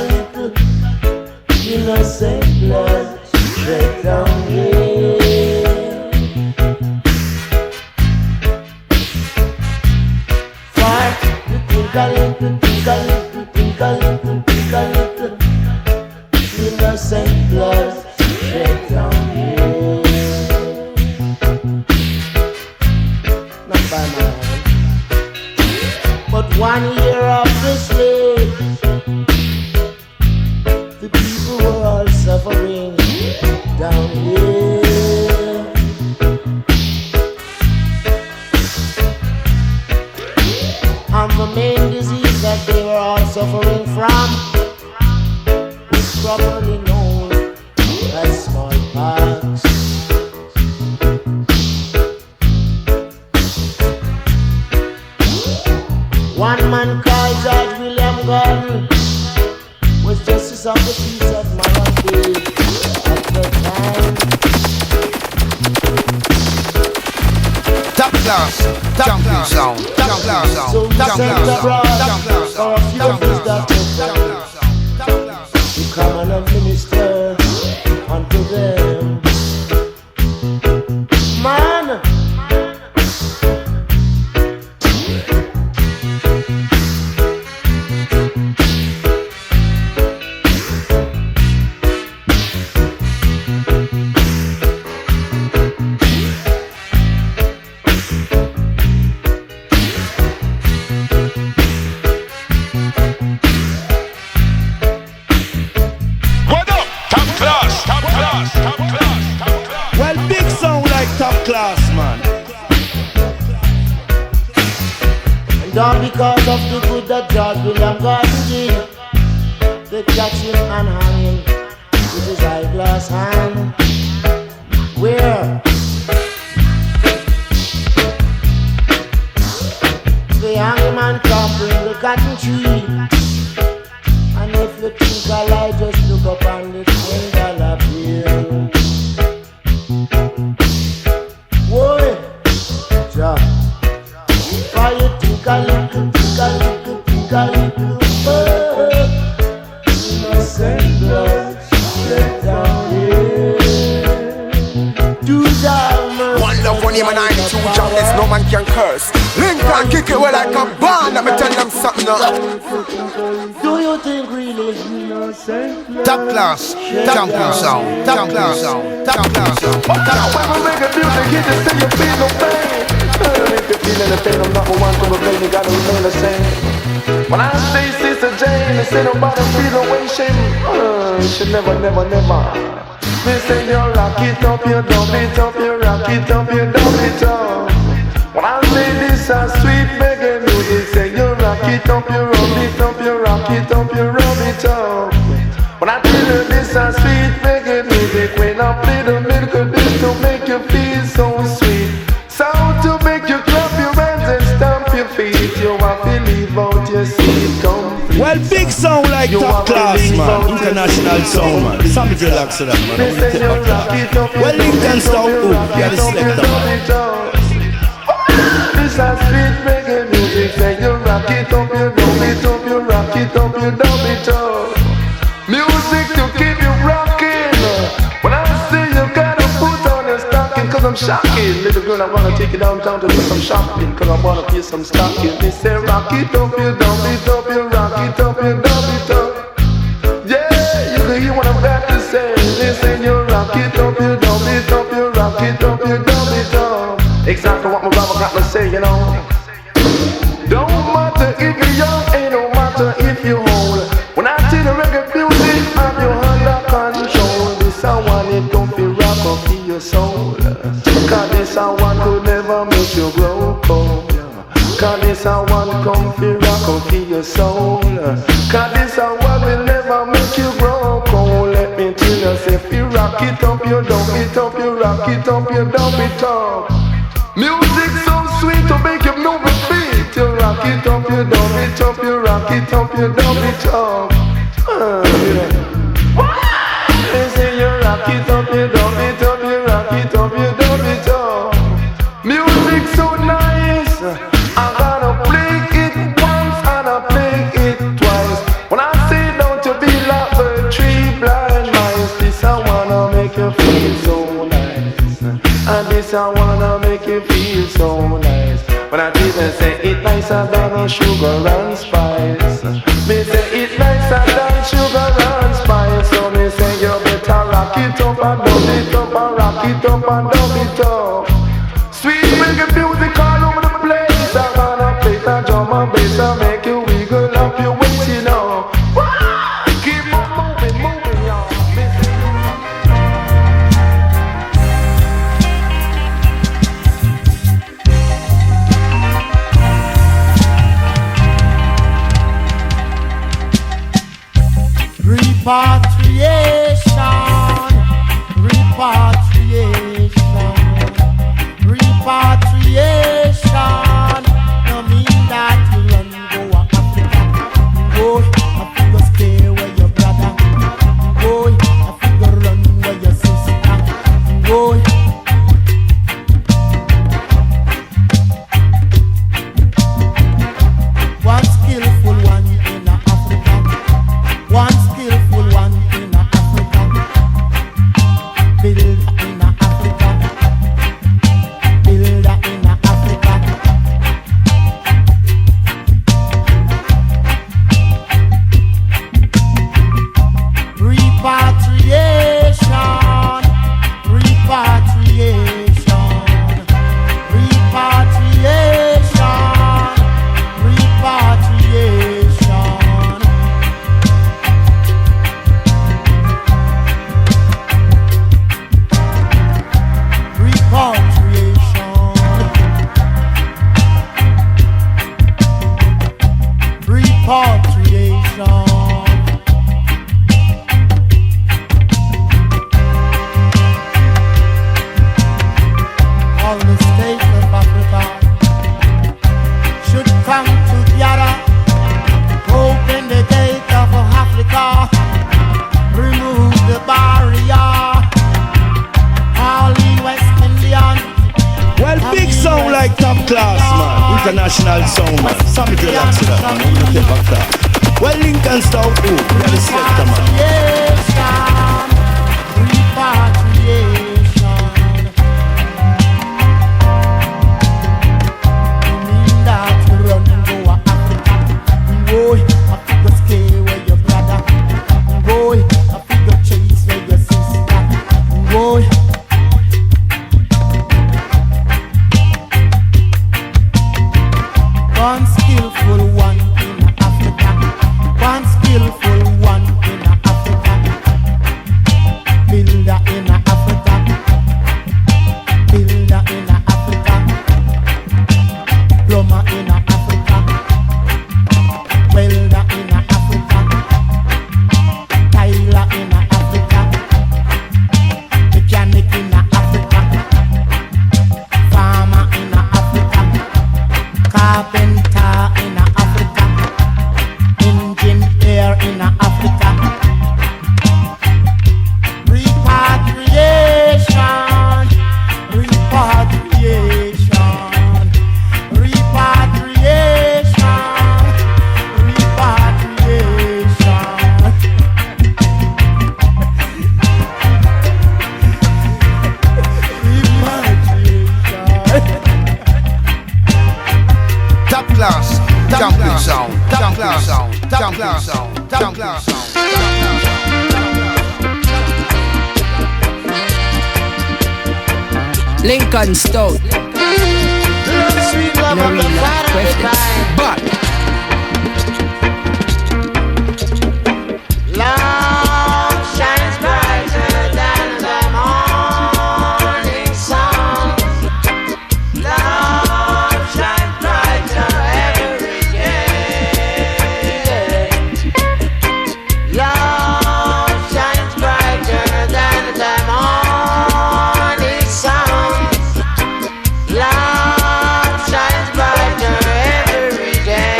little, innocent blood straight down here. Far to think a little, innocent blood straight down here. Not by my hand. But 1 year of the slave, the people were all suffering down here. And the main disease that they were all suffering from was properly known as smallpox. One man called George William Gordon was justice of the peace at Morocco at the time. Top class, jumping sound, top class sound, So we top sent class abroad sound, top class for a sound, few top of us class that sound, were to come and administer unto them. Man, Well, big sound like top class, man. and all because of the good that George William Gordon did, they catch him and hang him with his eyeglass hand. Where the hangman come bring the cotton tree, and if you think I lie, just look up on the $20 bill. Boy, Jah, why you think a little, innocent blood straight down here. Do Jah mercy. One love, one aim and 92 jobless, no man can curse. Lincoln kick it well like a band, let me tell them something now. Do you think really innocent blood? top class, jumping sound, top class sound, top class sound. When we make a music, you just say you feel no pain. If you're feeling the pain, I'm number one to remain, you gotta remain the same. When I say Sister Jane, I say nobody feel no way shame. You should never. Me say you rock it up, you dump it up, you rock it up, you dump it up. When I say this a sweet reggae music, say you rock it up, you rub it up, you rock it up, you rub it up. When I tell you this a sweet reggae music, when I play the miracle beat to make you feel so sweet, sound to make you clap your hands and stamp your feet. You want to leave out your seat complete. Well, big sound like top class, man. International sound, man. Sammy relax to that, man. I'm gonna take up that. Well, Lincoln Stout, yeah, the selector, man. This a sweet reggae music, say you rock it up, you dub it up, you rock it up, you dub it up. Music to keep you rocking. When I say you gotta put on your stocking, cause I'm shocking. Little girl, I wanna take you downtown to do some shopping, cause I wanna feel some stocking. They say rock it up, you dub it up, you rock it up, you dub it up. Yeah, you can hear what I'm about to say. They say you rock it up, you dub it up, you rock it up, you dub it up. Exactly what my brother got to say, you know. Don't matter if you're young, ain't no matter if you're old. When I see the reggae music, I'm your under control. This I want it, don't be rock up in your soul. Cause this I want could never make you grow cold. Cause this I want come fi rock up in your soul. Cause this I want will never make you grow cold. Let me tell you, say if you rock it up, you dump it up, you rock it up, you dump it up. Music so sweet to make you move your feet. You rock it up, you dump it up, you rock it up, you dump it up. They say you rock it up, you dump it up, you rock it up, you dump it up. Music so nice, I gotta play it once and I play place I wanna make you feel so nice. When I didn't say it nicer than sugar and spice. Me say it nicer than sugar and spice. So me say you better rock it up and dub it up and rock it up and dub it up. Sweet reggae music all over the place. I'm gonna play that drum and bass and make you wiggle up your waist, you know. Keep on moving, moving, y'all. Repatriation, repatriation, repatriation. No mean that you run go to Africa. Go, I figure stay where your brother. Go, I figure run where your sister. Go. One skillful one in Africa. One skillful one in Africa. Builder in Africa. Builder in Africa. Repatriation, repatriation, repatriation, repatriation. Repatriation, repatriation. All the states of Africa should come together, open the gate of Africa, remove the barrier. All the West Indian. Well, big sound like top class, man. International sound, man. Sammy Deluxe, that, man. I'm gonna take back that. Well, Lincoln Stout, oh, we are the selector, man. Repatriation, mean that you run and go to Africa. Boy, I figure stay where your brother. Boy, I figure chase where your sister. Boy. One skillful one in Africa. One skillful one in Africa. Builder in Africa. Builder in Africa. Plumber in Africa. Welder in Africa. Tyler in Africa. Mechanic in Africa. Farmer in Africa. Carpenter in Africa. Engineer in Africa. Repatriation, repatriation, repatriation, repatriation. Top class, jumping sound, jumping sound, jumping sound, jumping sound. Lincoln Stout. Sweet love No of the real Father question. divine. But Love shines brighter than the morning sun. Love shines brighter every day. Love shines brighter than the morning sun. Love shines brighter every day.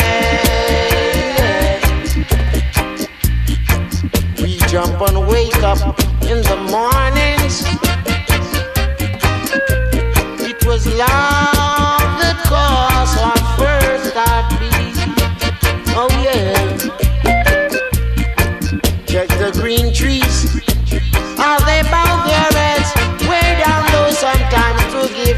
We jump and wake up in the mornings. It was love that caused our first heartbeat. Oh yeah. Check the green trees. How they bow their heads way down low sometimes to give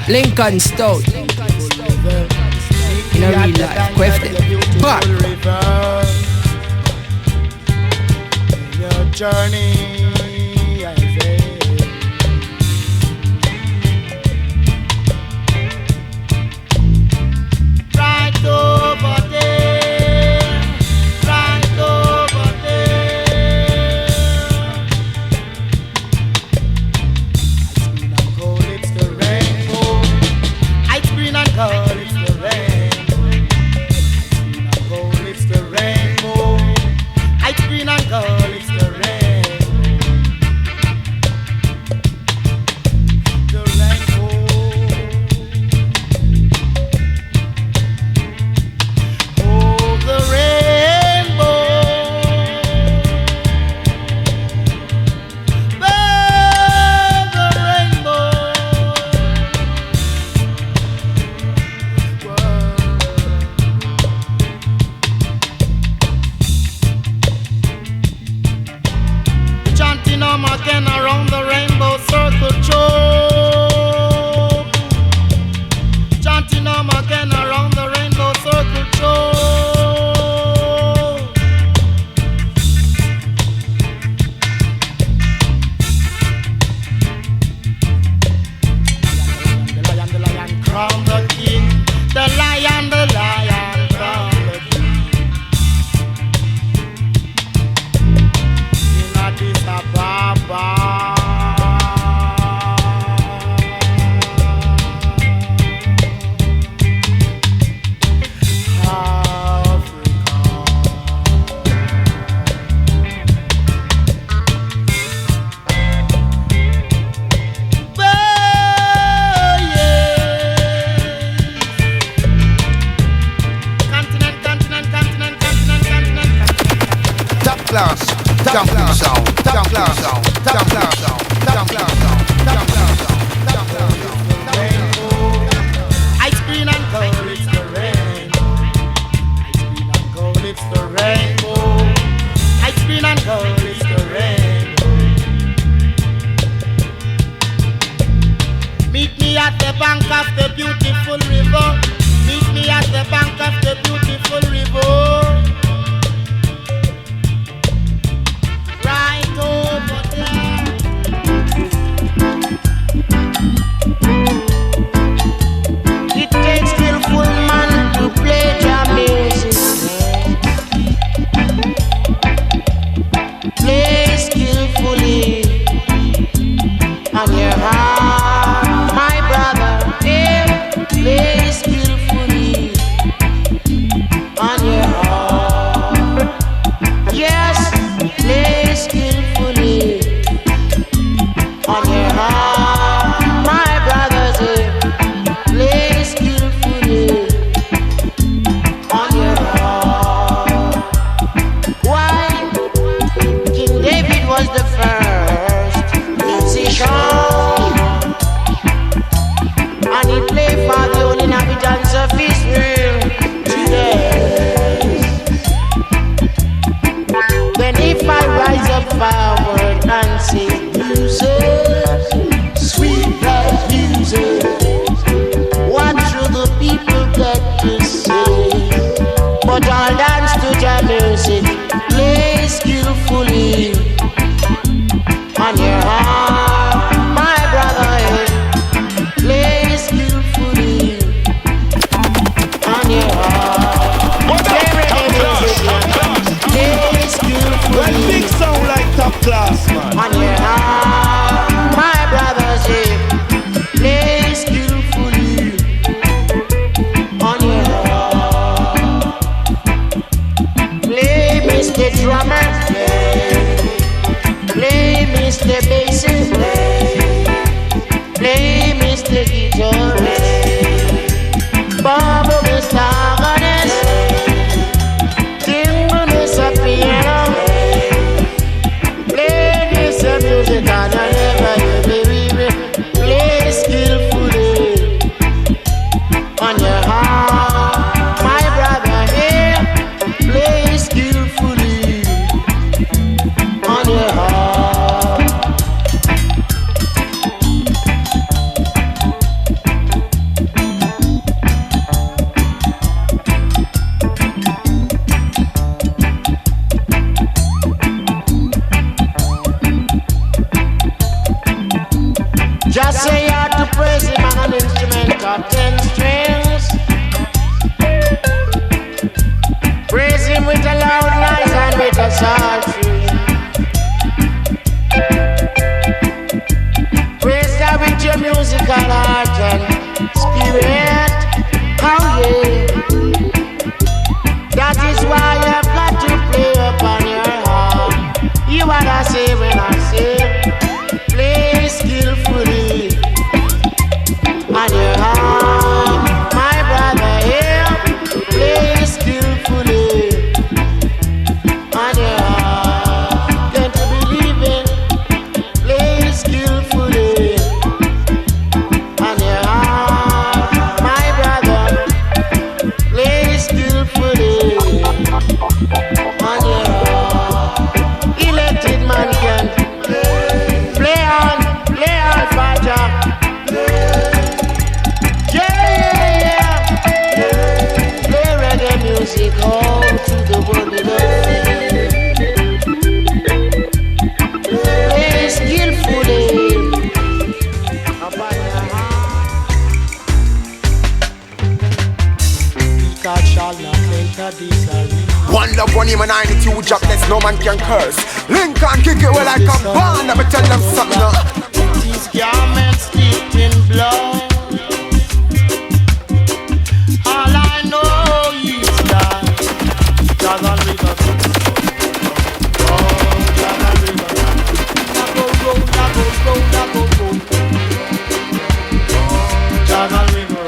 Lincoln Stout. In a real life, quest them. But in your journey, I say, right over there, right over there. Ice green and gold, it's the rainbow. Ice green and gold, it's the rainbow. Ice green and gold, it's the rainbow. The rainbow. Oh, the rainbow. The rainbow. Chanting on again around the rainbow circle choke. Chanting on again around the rainbow circle choke. The lion crown the king. The lion crown the king. In Addis Ababa. Top class, jumping sound, top class sound, top class sound, top class sound, top class sound, top class sound. Ice green and gold, it's the rainbow. Ice green and gold, it's the rainbow. Ice green and gold, it's the rainbow. Meet me at the bank of the beautiful river. Meet me at the bank of the beautiful river. Right over there. It takes skillful man to play your music. Play skillfully on your heart, my brother. Yeah. Play skillfully on your heart. Yes, play skillfully on your heart, my brothers. Yeah. Play skillfully on your heart. Why? King David was the first musician, and he played for the only inhabitants of Israel today. Then if I rise up forward and sing music, sweet like music, what should the people get to say? But I'll dance to your music. Play skillfully on your heart, my brother. Yeah. Play skillfully on your heart. Play reggae music. Play Well, skillfully big sound like top class, man. on your heart, my brothers. Yeah. Play skillfully on your heart. Play Mr. Drummer. Play Mr. Bassist. Play Mr. Guitarist. Bubble Mr. Organist. Timber Mr. Piano. Play this music and I never believe it. Play skillfully on your heart, my brother. Here, play skillfully it's all true. Praise God with your musical heart and spirit. Oh yeah. That is why I've got to play upon your heart. You what I say when I say play skillfully on your heart, my brother. Here, play skillfully on your heart. Can't you believe it? Play skillfully on your heart, my brother. Play skillfully on your heart. Elected man can play on Faja. Yeah. Play reggae music all to the world below. Play skillfully upon your heart. God shall not enter this arena. One love, one him and 92 jobless, no man can curse. Lincoln kick it well like a band, let me tell them something now. These garments steeped in blood. All I know is that Jordan River. Oh, Jordan River. I go roll. Jordan River.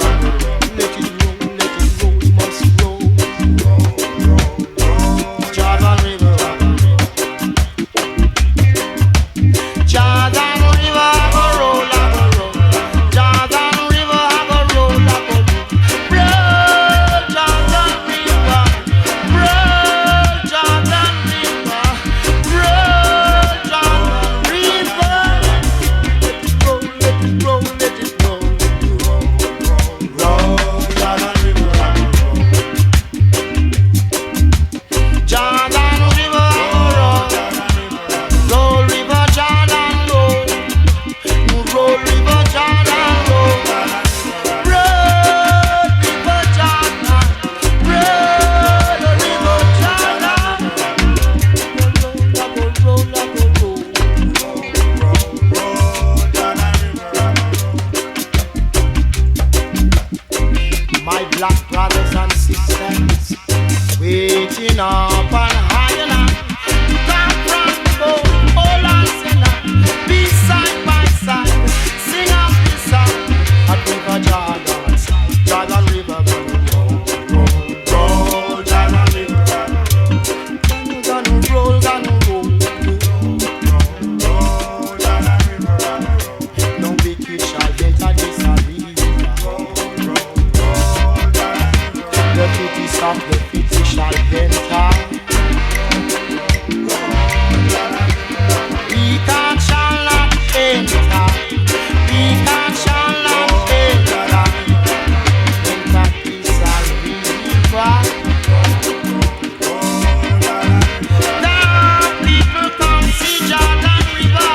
Let it roll, must roll. Jordan River. Jordan River, I go roll. Jordan River, I go roll. Roll, Jordan River. Roll, Jordan River. Roll, Jordan River. Let it roll. Roll, Jordan River. Jordan River, I go roll. Roll River Jordan roll. Roll River Jordan roll. Roll River Jordan. Roll River Jordan. Roll. My black brothers and sisters waiting up on high enough. Come from both old and sinner, be side by side, sing up this song at River Jordan. Jordan River gonna roll, Jordan River gonna roll, Jordan River. No wicked shall enter this arena. The fittest of the fittest shall enter. We can shall not enter. We can shall not enter. Enter this arena. Now people come see Jordan River.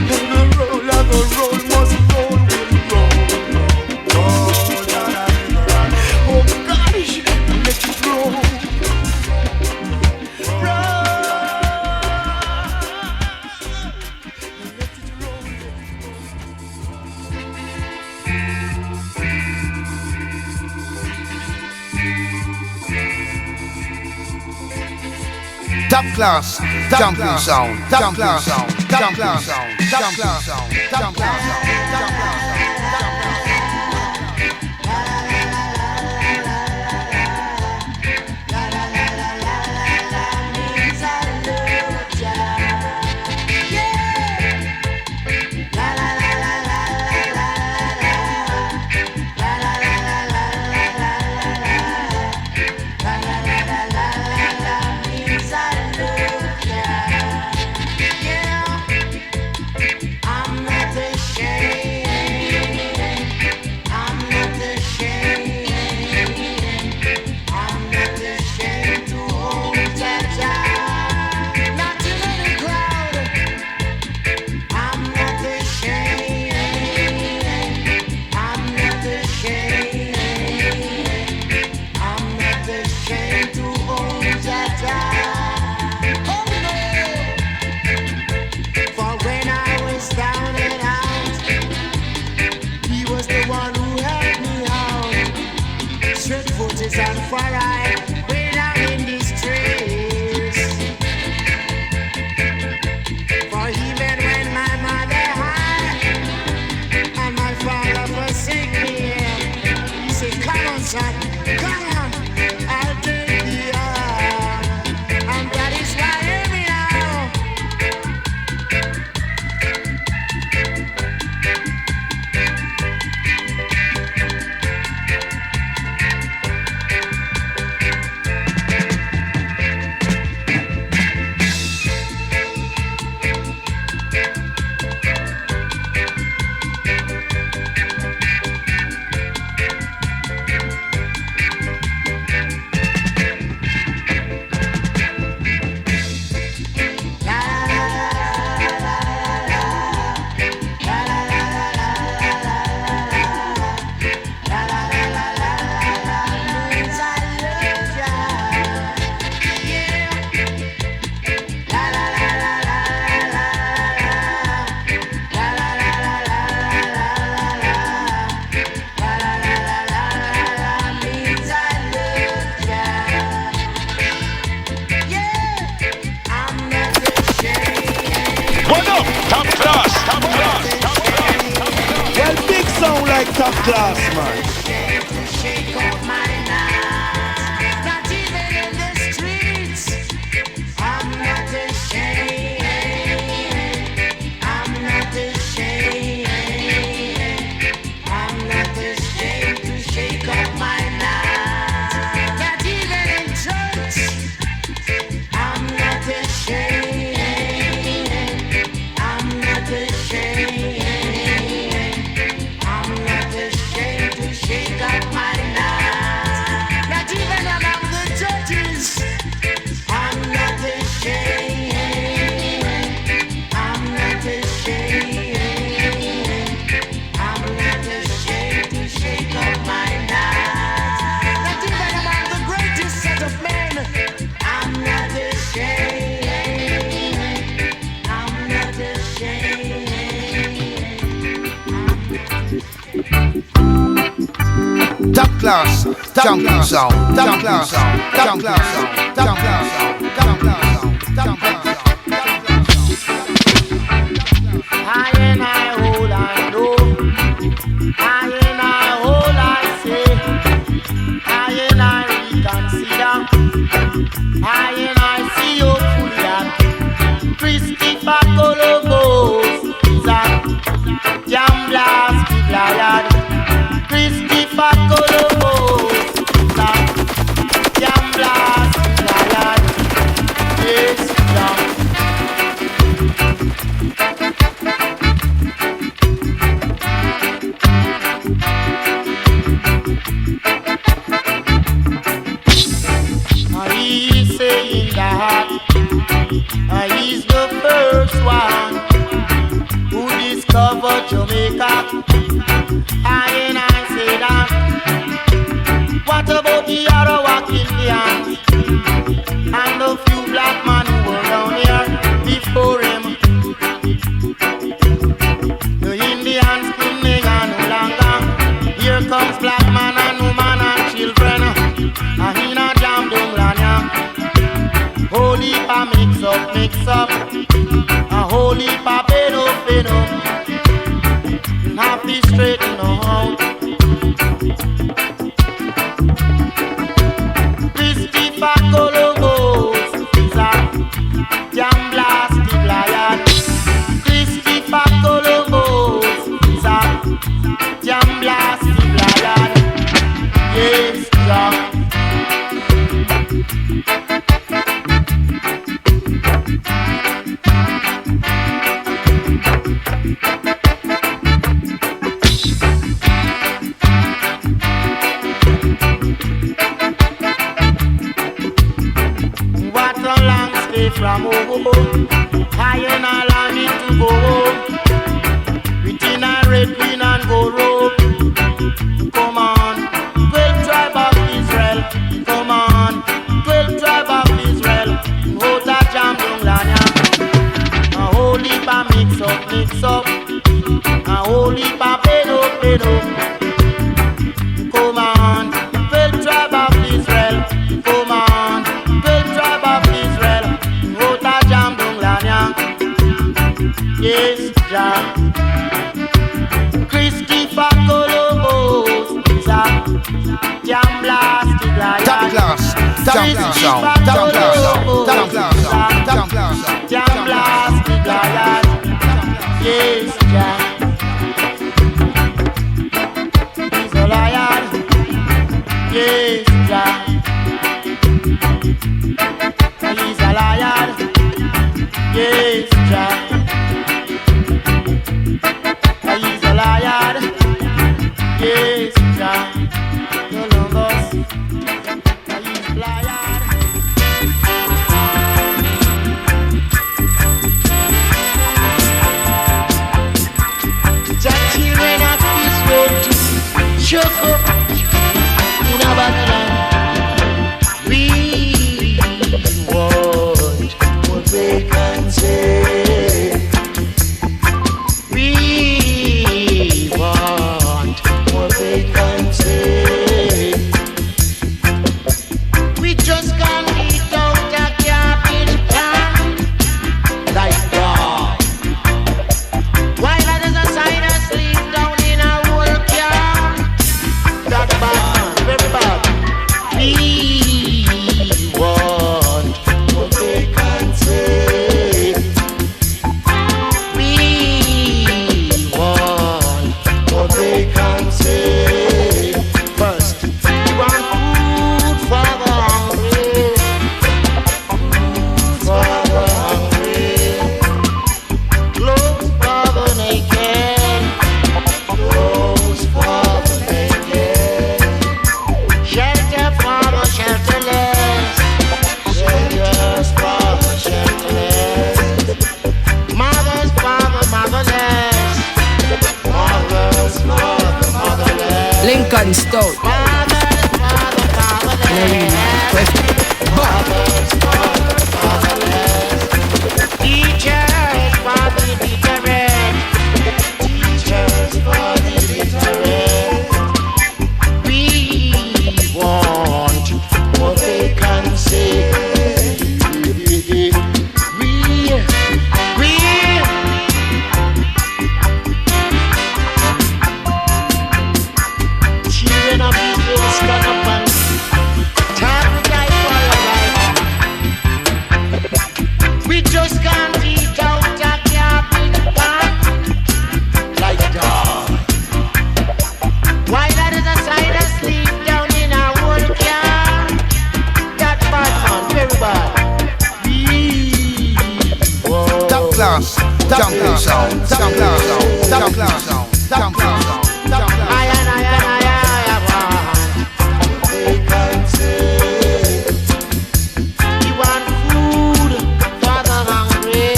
The roll must roll, will roll. Oh gosh, let it roll. Top class, jumping sound, jumping sound, jumping sound, jumping sound, jumping sound. I'm not ashamed. son. Come on, I'll take you on. And that is why hear me now. Well, big sound like top class, man. Shake up my night. Not even in the streets. I'm not ashamed. I'm not ashamed. I'm not ashamed to shake up my night. Not even in church. I'm not ashamed. I'm not ashamed. I'm not ashamed to shake up my night. Not even among the judges. I'm not ashamed. I'm not ashamed. I'm not ashamed to shake up my night. Not even among the greatest set of men. I'm not ashamed. I'm not ashamed. Top class, jumping sound, top class, top class, top class, top class, top class. High and high, all I know. High and high, all I say. High and high, reconsider. High and high, see you fully at. Christopher Columbus is a jam blast lion. Christopher Columbus is a jam blast lion. Yes, jam. He's saying that he's the first one who discovered Jamaica. I say that. What about the Arawak Indians and the few black men who were down here before him? The Indians couldn't no longer. Here comes black man and woman and children. And in a jam dunglanya. Holy pa mix up. A holy pa pedo. Happy straighten out. Christopher Columbus is a jam blasted lion. Christopher Columbus is a jam blasted lion. Yes, John. What a long stay from home. High and I longing to go home. Within a red, green and gold robe. Come on, 12 tribe of Israel. Come on, 12 tribe of Israel. Hold that jam dunglanya. A holy pa mix up. A holy pa pedo. Come on, 12 tribe of Israel. Come on, 12 tribe of Israel. Hold that jam dunglanya. Yes, Jah. Christopher Columbus is a Jam blast it like Top class, jumping sound, top class sound, top class sound, top class sound. Jam blast it like yes, Jah. He's a lion. Yes, Jah. He's a lion. Yes, Jah. He's a lion. Yes, Jah. Columbus. He's a lion. Jah children of this road to choke up in a Babylon. We want what they can say. We want what they can say. We just can't eat out a garbage can like dog. While others aside asleep down in a whole car. That bad, very bad. We want what they can say. We want what they can say. First, we want food for the hungry. Food for the hungry. Clothes for the naked. Clothes for the naked. Shelter for the shelterless. Shelters for the shelterless. Mothers for the motherless. Mothers for the motherless. Lincoln Stout. Fathers for the fatherless. Fathers for the fatherless. Teachers for the illiterate. Teachers for the illiterate. We want what they can say. We children of Israel stand up and talk like fire. We just can't eat out a garbage can like dog. While others aside asleep down in a whole car. That bad man, very bad. We want Top class, jumping sound, top class sound, top class sound, top class sound, top class. I want what they can say. We want food for the hungry.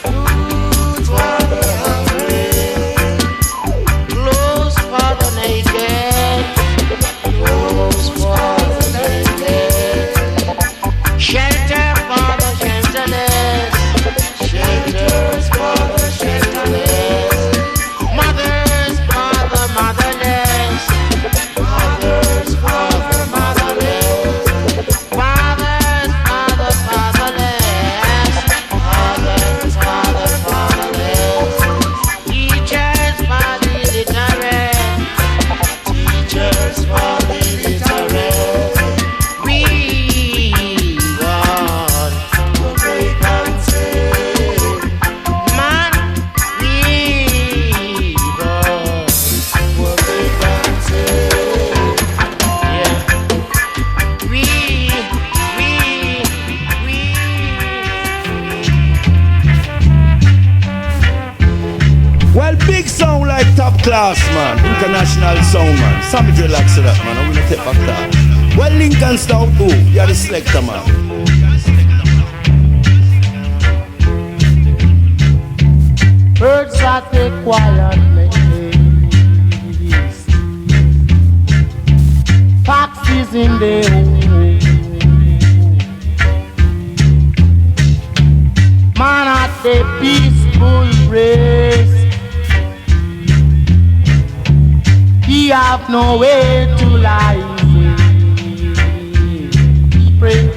Food for the hungry. Clothes for the naked. Clothes for the naked. Shelter for the shelterless. Shelters for the shelterless. Mothers for the motherless. Mothers for the motherless. Fathers for the fatherless. Fathers for the fatherless. Teachers for the illiterate. Teachers for the illiterate. We want what they can say. Man, we want what they can say. Yeah. We. Well, big sound like top class, man. International sound, man. Sammy relax it up, man. I'm gonna take back that. Well, Lincoln Stout, who? You're the selector, man. Birds at the quiet place. Foxes in the hole. Man at the peaceful race. He have no way to lie. Pray.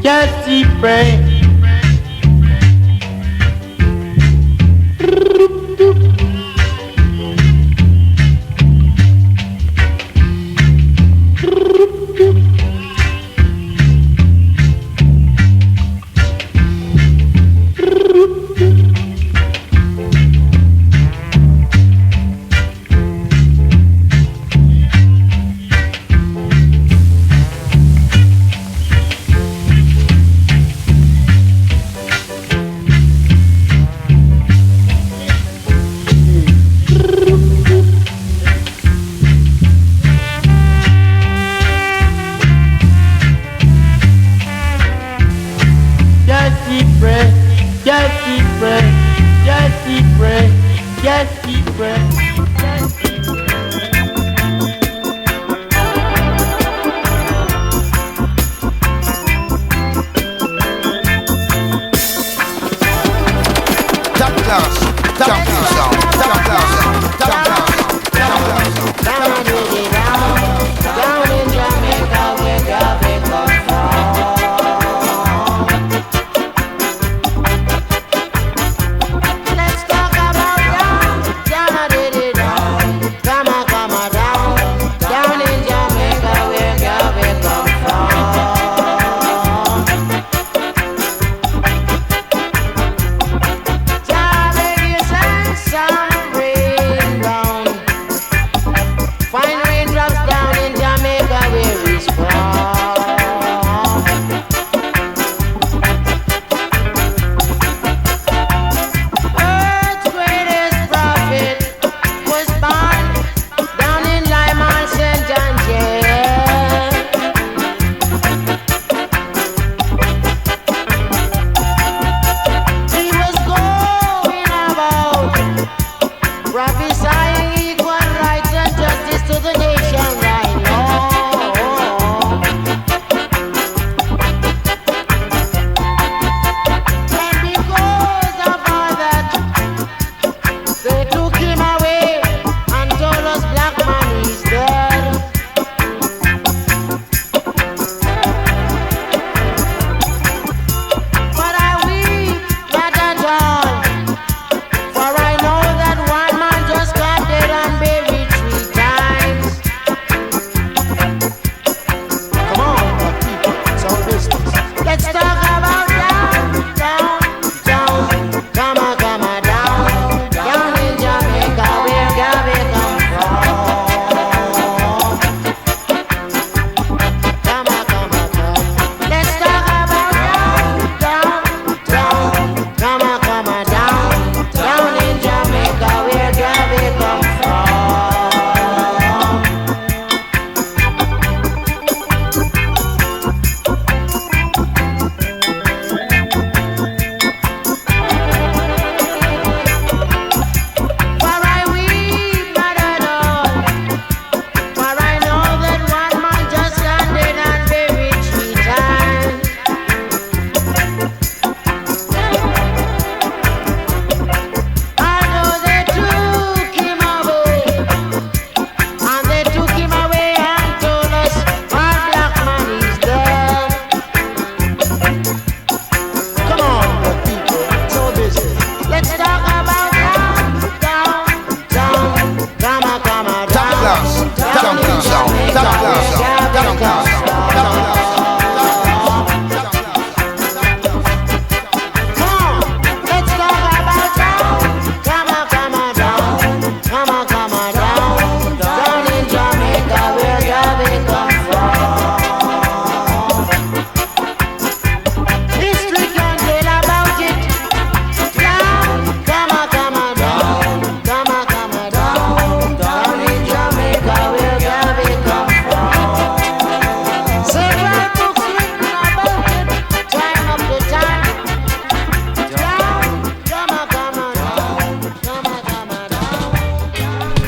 Yes, he pray.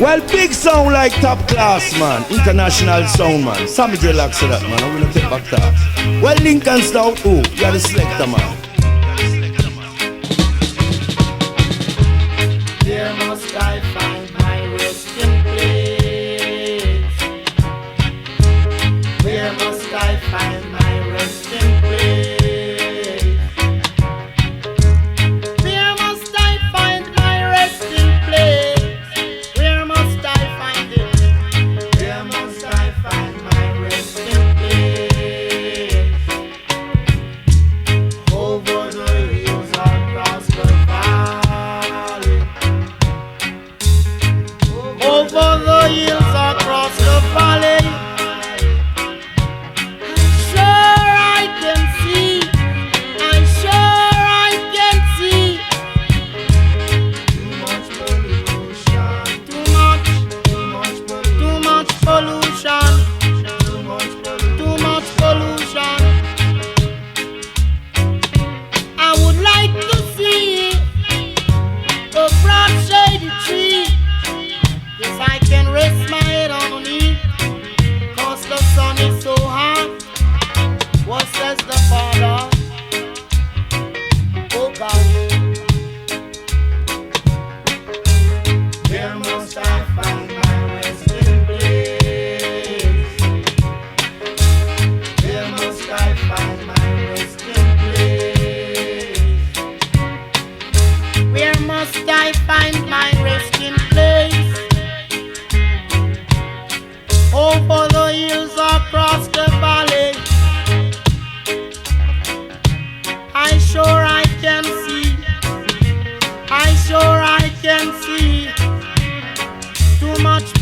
Well, big sound like top class, man. International sound, man. Sammy J Locks to that, man. I'm gonna take back that. Well, Lincoln Stout, who? You're the selector, man. There must I find my resting place. Where must I find my resting place?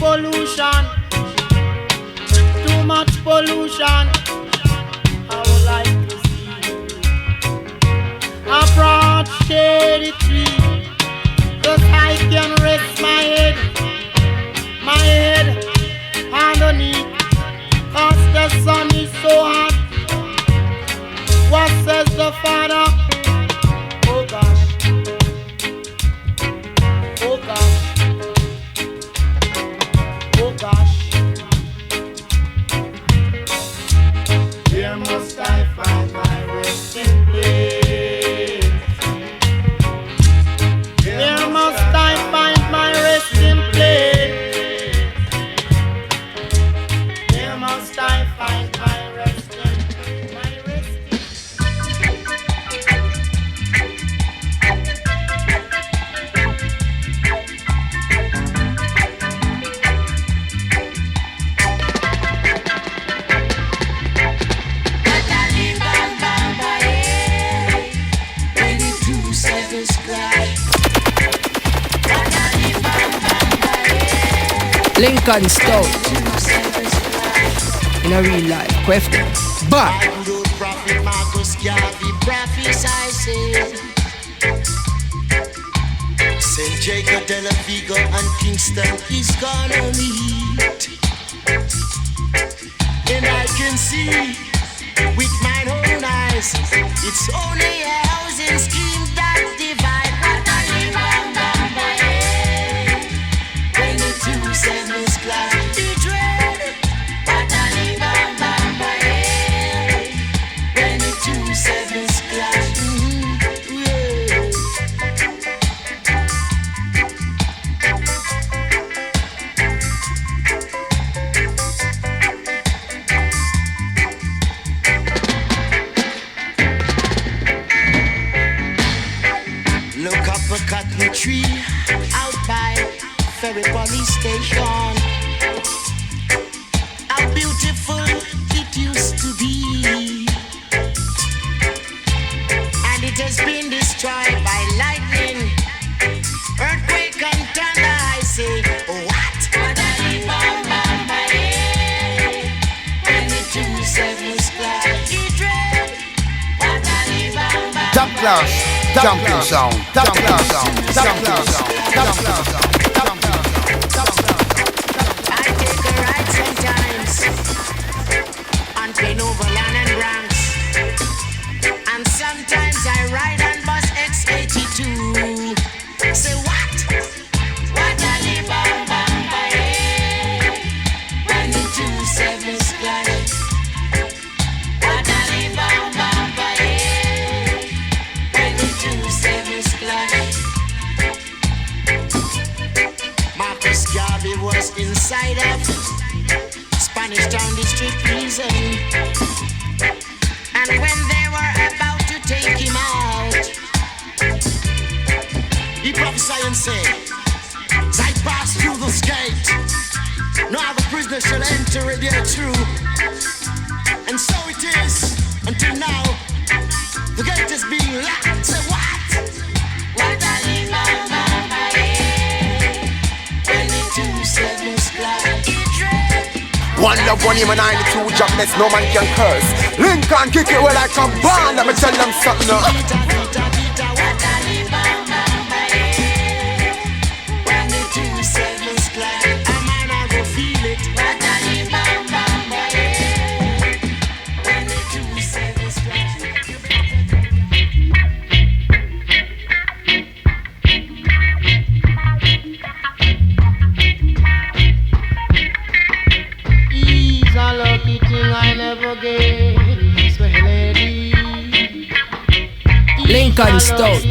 pollution. Too much pollution. I would like to see a broad shady tree, just I can rest my head underneath, 'cause the sun is so hot. What says the Father? Oh gosh, oh gosh, oh gosh. Here must I find my resting place. Here must I find my resting place. Here must I find my resting, my resting. Lincoln Stout. In a real life question. But Good prophet Marcus Garvey prophesied, St. Jacob de la Vigo and Kingston is gonna meet. And I can see with my own eyes, it's only a housing scheme that divide. When the two sevens clash, the dread. When the two sevens clash, yeah. Look up a cotton tree out by Ferry Police Station. How beautiful it used to be, and it has been destroyed by lightning, earthquake and thunder. I say, what? When the two sevens clash, you dread. Top class, jumping sound, top class sound, top class sound, top class sound. I take a ride sometimes on Plain Overland and Bronx, and sometimes I ride on bus X82. Say what? What a when the two sevens clash. What a when the two sevens clash. Marcus Garvey was inside of Spanish Town District Prison, and when they were about to take him out, he prophesied and said, as I pass through this gate, no other prisoner shall enter it there through. And so it is until now. The gate is being locked. Say what? What a when the two sevens clash, you dread. One love, one aim, and 92 jobless, no man can curse. Lincoln kick it well like a band. Let me tell them something now. When the two sevens clash, a man I go feel it. When the two sevens clash, he's a lucky thing I never gave. Sweet lady. Lincoln Stout.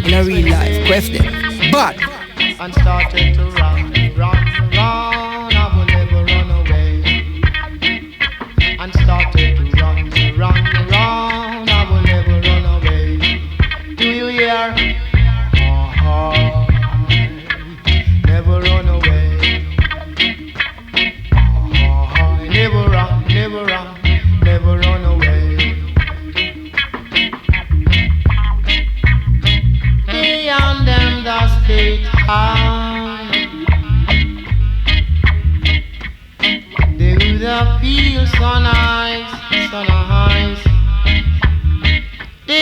In a real life question. But and started to run. I will never run away. And started to run. I will never run away. Do you hear? Never run away. Never run, never run, never run away. Beyond them the state high,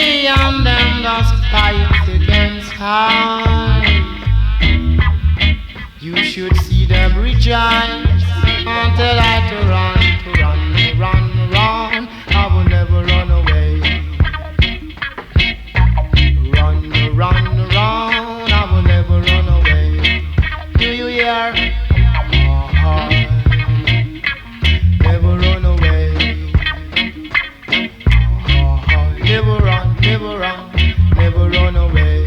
Me and them just fight against time. You should see them rejoice until I to run. I will never run away. Run, I will never run away. Do you hear? Never run away. Never run away.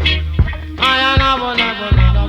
I never run away.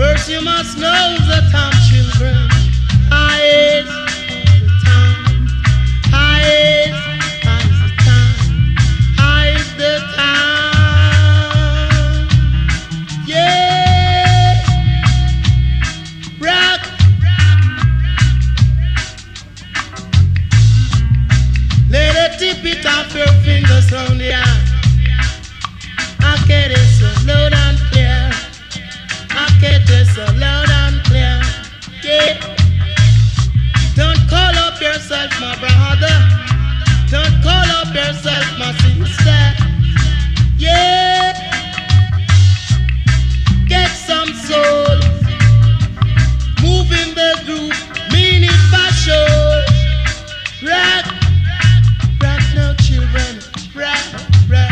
First you must know the time, children. High is the time. High is the time. High is the time. Yeah. Rock. Let it tip it off your fingers round the eye. I get it so loud and clear. I get it so loud and clear. Yeah. Don't call up yourself my brother. Don't call up yourself my sister. Yeah. Get some soul. Move in the groove. Meaning fashion. Rock. Rock now children. Rock. Rock.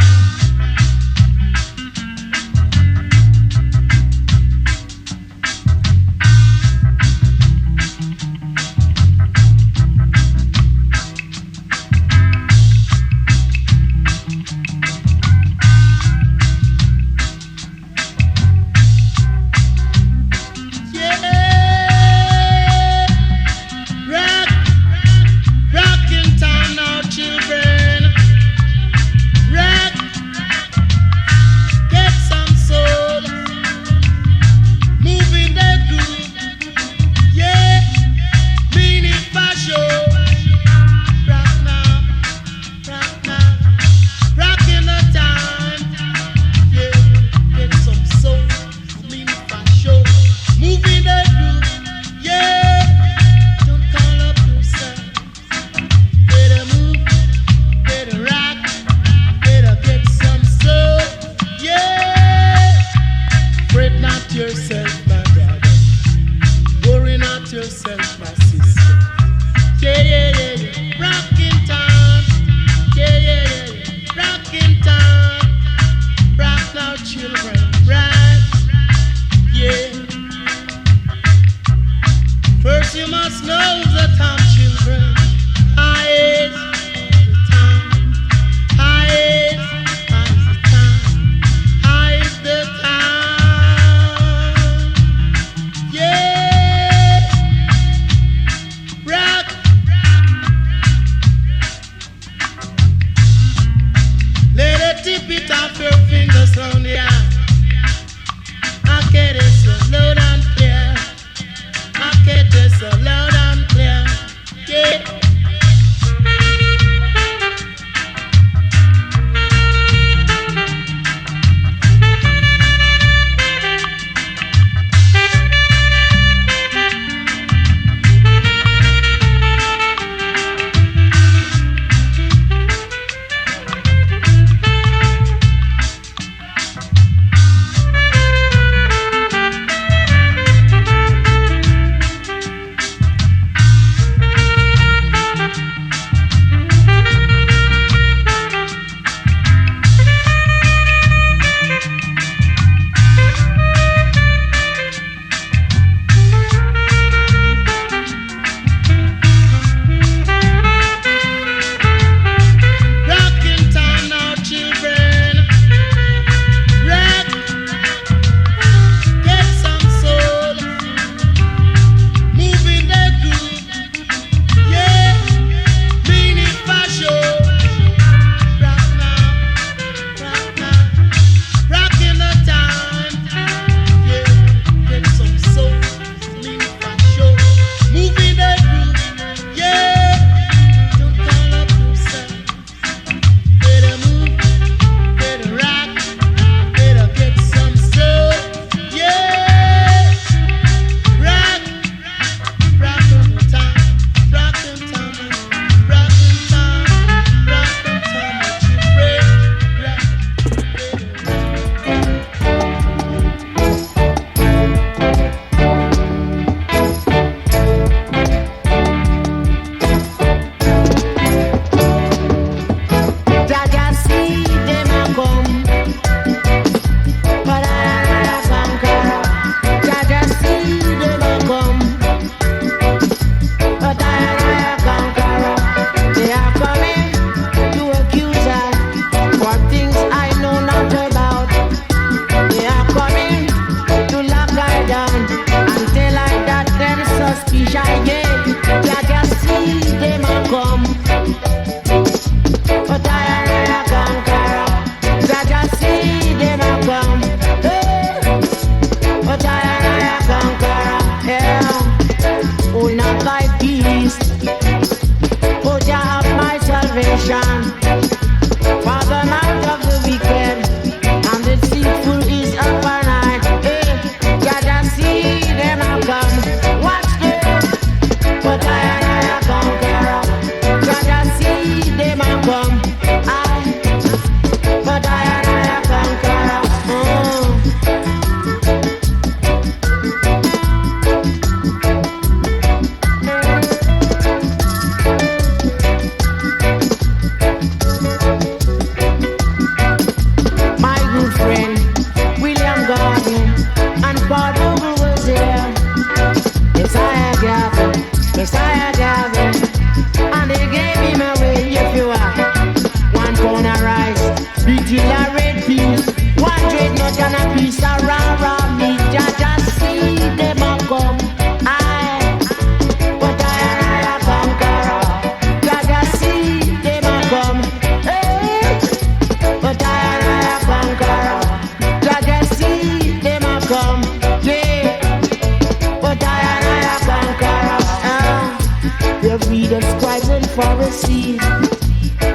the scribes and Pharisees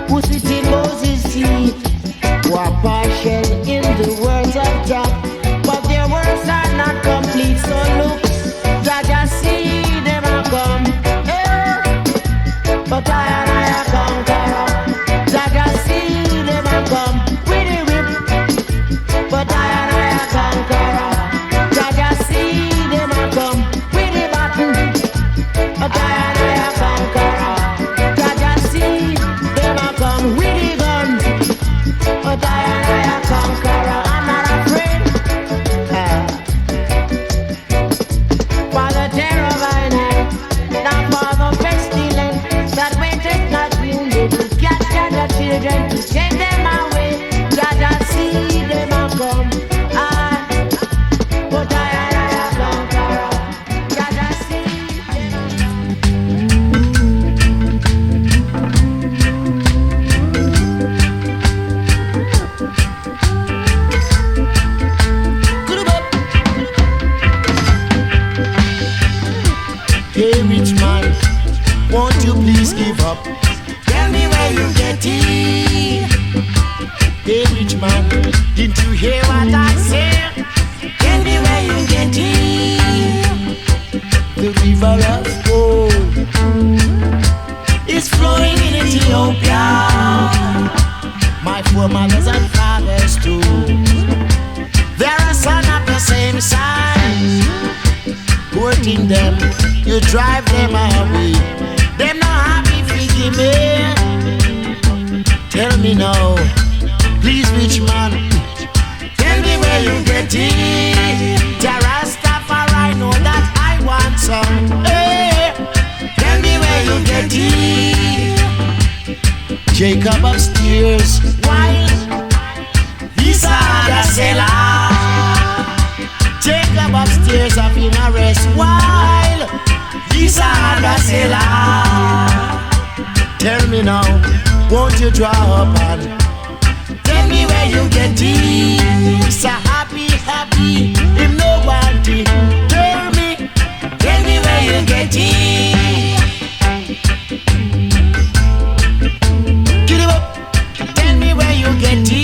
who sit in Moses' seat, who are partial in the words of Jah, but their words are not complete. So look, Jah just see them a come, but I a conqueror. Jah just see them a come with the whip, but I a conqueror. Jah just see them a come with the baton, but I a conqueror. Jah just see them a come with the guns, but I a conqueror. I'm not afraid. For the terror by night, not for the pestilence that waiteth not in little cats and the children to take them away. Jah just see them a come, but I a conqueror. Jah just see Hey, rich man, won't you please give up? Tell me where you get it. Hey, rich man, didn't you hear what I said? Tell me where you get it. The river of gold is flowing in Ethiopia. My foremothers and fathers too, they're a son of the same size. Hurting them, you drive them away. Them not happy figgy me. Tell me now, please, rich man, tell me where you get it. Rastafari know that I want some. Hey, tell me where you get it. Jacob upstairs, why? He's a seller. Jacob upstairs have been arrested while he's under cellar. Tell me now, won't you draw up and tell me where you get it? He's a happy, him no want it. Tell me where you get it. Get him up, tell me where you get it.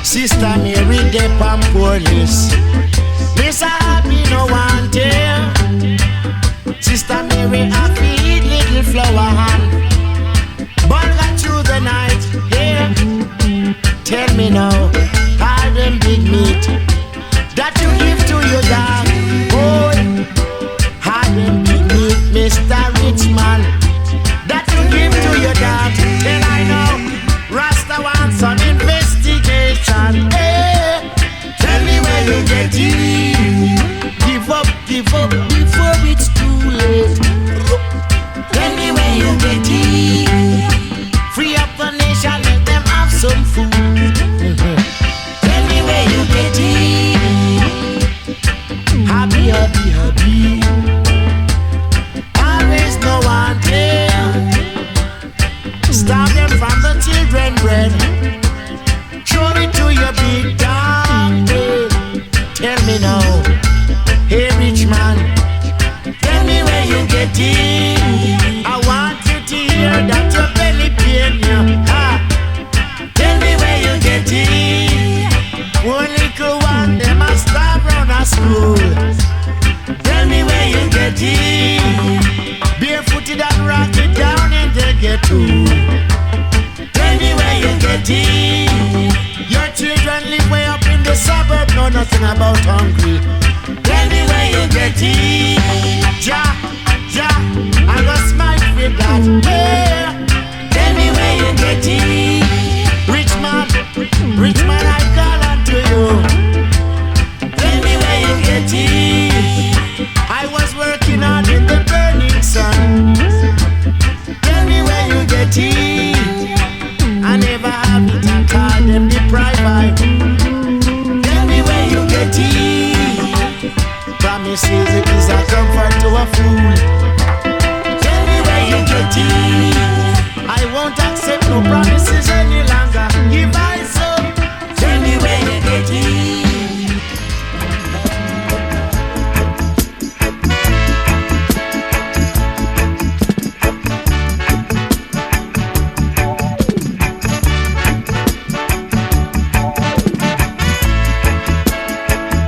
Sister Mary Depp and police, Miss Happy no one tell. Sister Mary happy eat little flower hand, burn through the night. Yeah, tell me now, all them big meat that you give to your dog. Boy, all them big meat, Mr. Richman, that you give to your dog. Then I know Rasta wants some investigation. Hey, tell me where you get it. Give up before it's too late. Tell me where you get it. Free up the nation, let them have some food. Tell me where you get it. Happy. Always no one there. Stop them from the children bread. Show it to your big dog. Tell me now, hey rich man, tell me where you get it. I want you to hear that your belly pain you. Tell me where you get it. One little one, them a starve round a school. Tell me where you get it. Barefooted and rocket down in the ghetto. Tell me where you get it. Your children live way up in the suburb, know nothing about hungry. Tell me where you get it. Ja, I go smile with that. Yeah. Tell me where you get it. Rich man, I call unto you. Tell me where you get it. I was working hard in the burning sun. Tell me where you get it. I never have it, I call them deprived. Tell me where you get it. Promises it is a comfort to a fool. Tell me where you get it. I won't accept no promises any longer. Give I some. Tell me where you get it.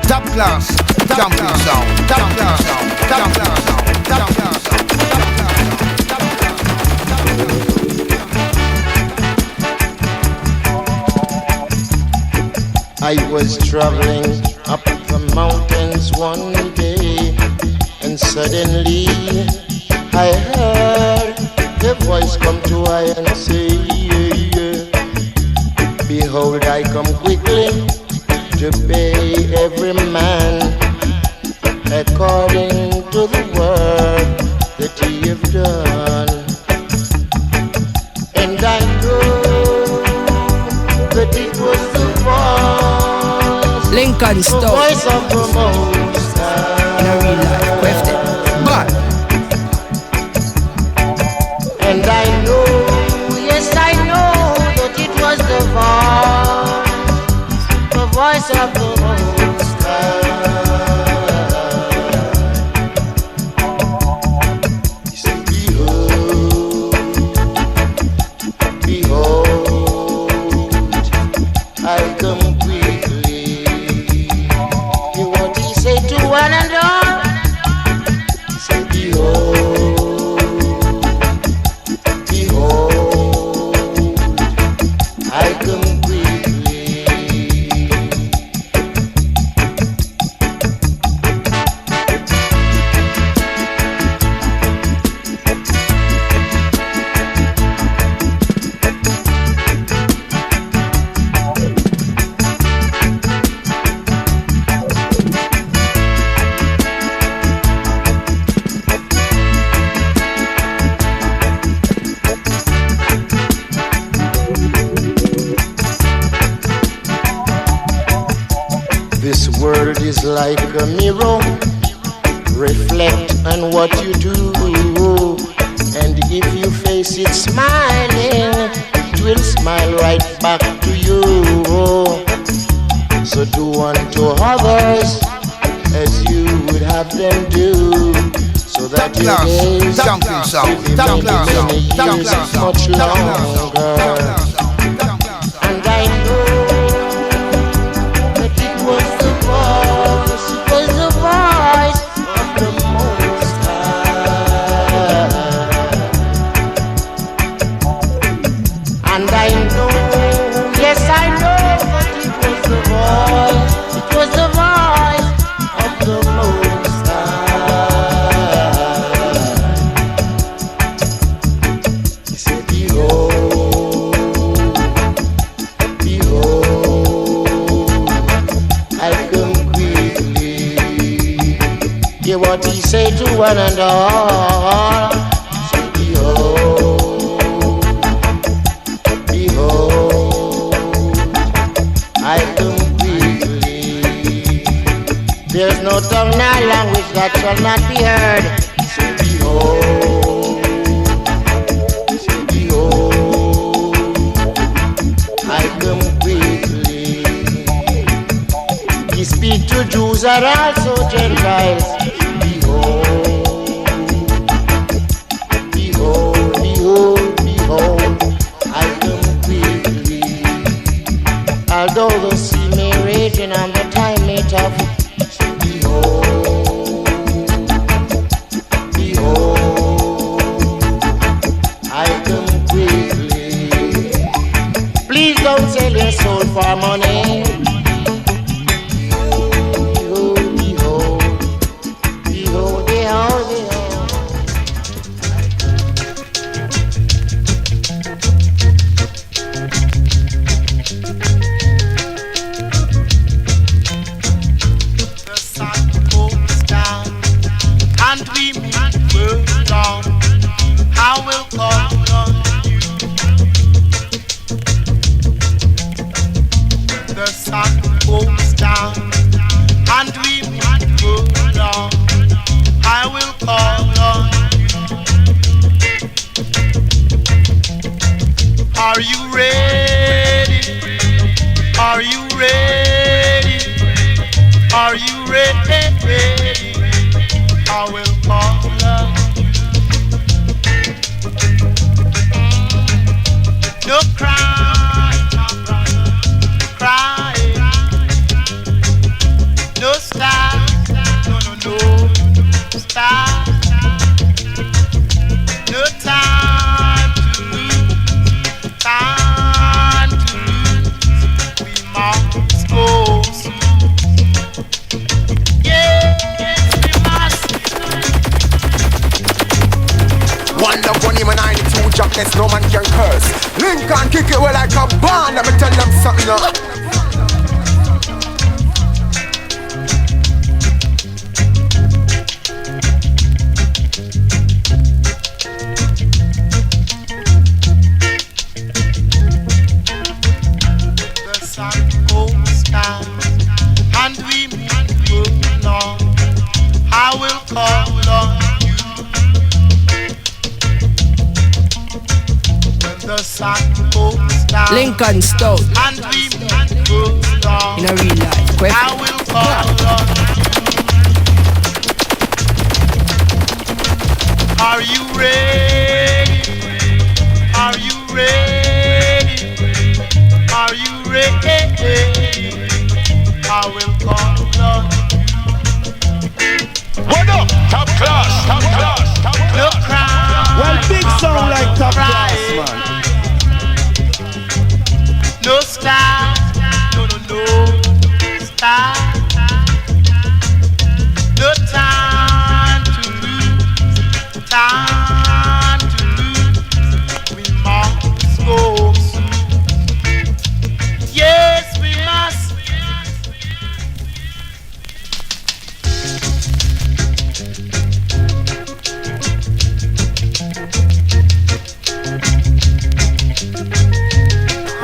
Top class, jumping sound, top class sound, top class sound, top class sound. I was traveling up the mountains one day, and suddenly I heard a voice come to I and say, behold, I come quickly to pay every man according to the work that he have done. And I know that it was the voice, Lincoln the Stone. voice of the Most High. In a real life, with it. But And I know, yes I know that it was the voice of the Most High. He said, behold, behold, I come quickly. Hear what he said to one and all. He said, behold, behold, I come quickly. This world is like a mirror. Reflect on what you do, and if you face it smiling, it will smile right back to you. So do unto others as you would have them do, so that your Top class, days jumping sound, will be top many, class many sound, top years class sound, much top class sound, top longer. class sound, top class sound. And I know that it was the voice of the Most High. And I know, yes I know that it was the voice of the Most High. He said, behold, behold, I come quickly. Hear what he said to one and all. Say, behold, behold, I come quickly. There's no tongue nor language that shall not be heard. Say, behold, say, behold, I come quickly. He speak to Jews and also Gentiles. Behold, behold, behold, behold, I come quickly. Although the sea may rage and the time may tough, behold, behold, I come quickly. Please don't sell your soul for money. Behold, behold, behold, behold, behold. The sun goes down and we move along. I will call on you. The sun goes down and we move along. I will call on you. I will call her. No cry, cry. No stop, no stop. No time to lose, time to lose. We must go soon. Yes, we must. One love, one him and 92 jobless, no man can curse. Lincoln kick it well like a band, let me tell them something now. The sun goes down and we move along. I will call on you when the sun goes down. Lincoln Stout And we move along. in a real life. I will call on you. Are you ready? Are you ready? Are you ready? I will call on you. What up? Top class, top class, top class. No cry. Well, big sound like top cry. class, man. No stop, no stop. No time to lose, time to lose. We must go soon. Yes, we must.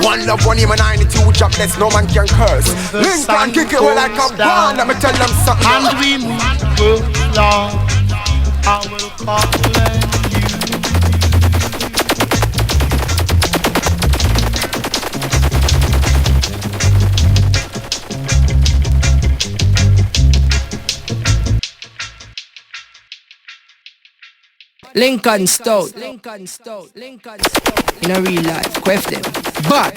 One love, one him and 92 jobless, no man can curse. Lincoln kick it well like a band, let me tell them something now. And we move along. I will call on you. Lincoln Stout in a real life. Quef them. But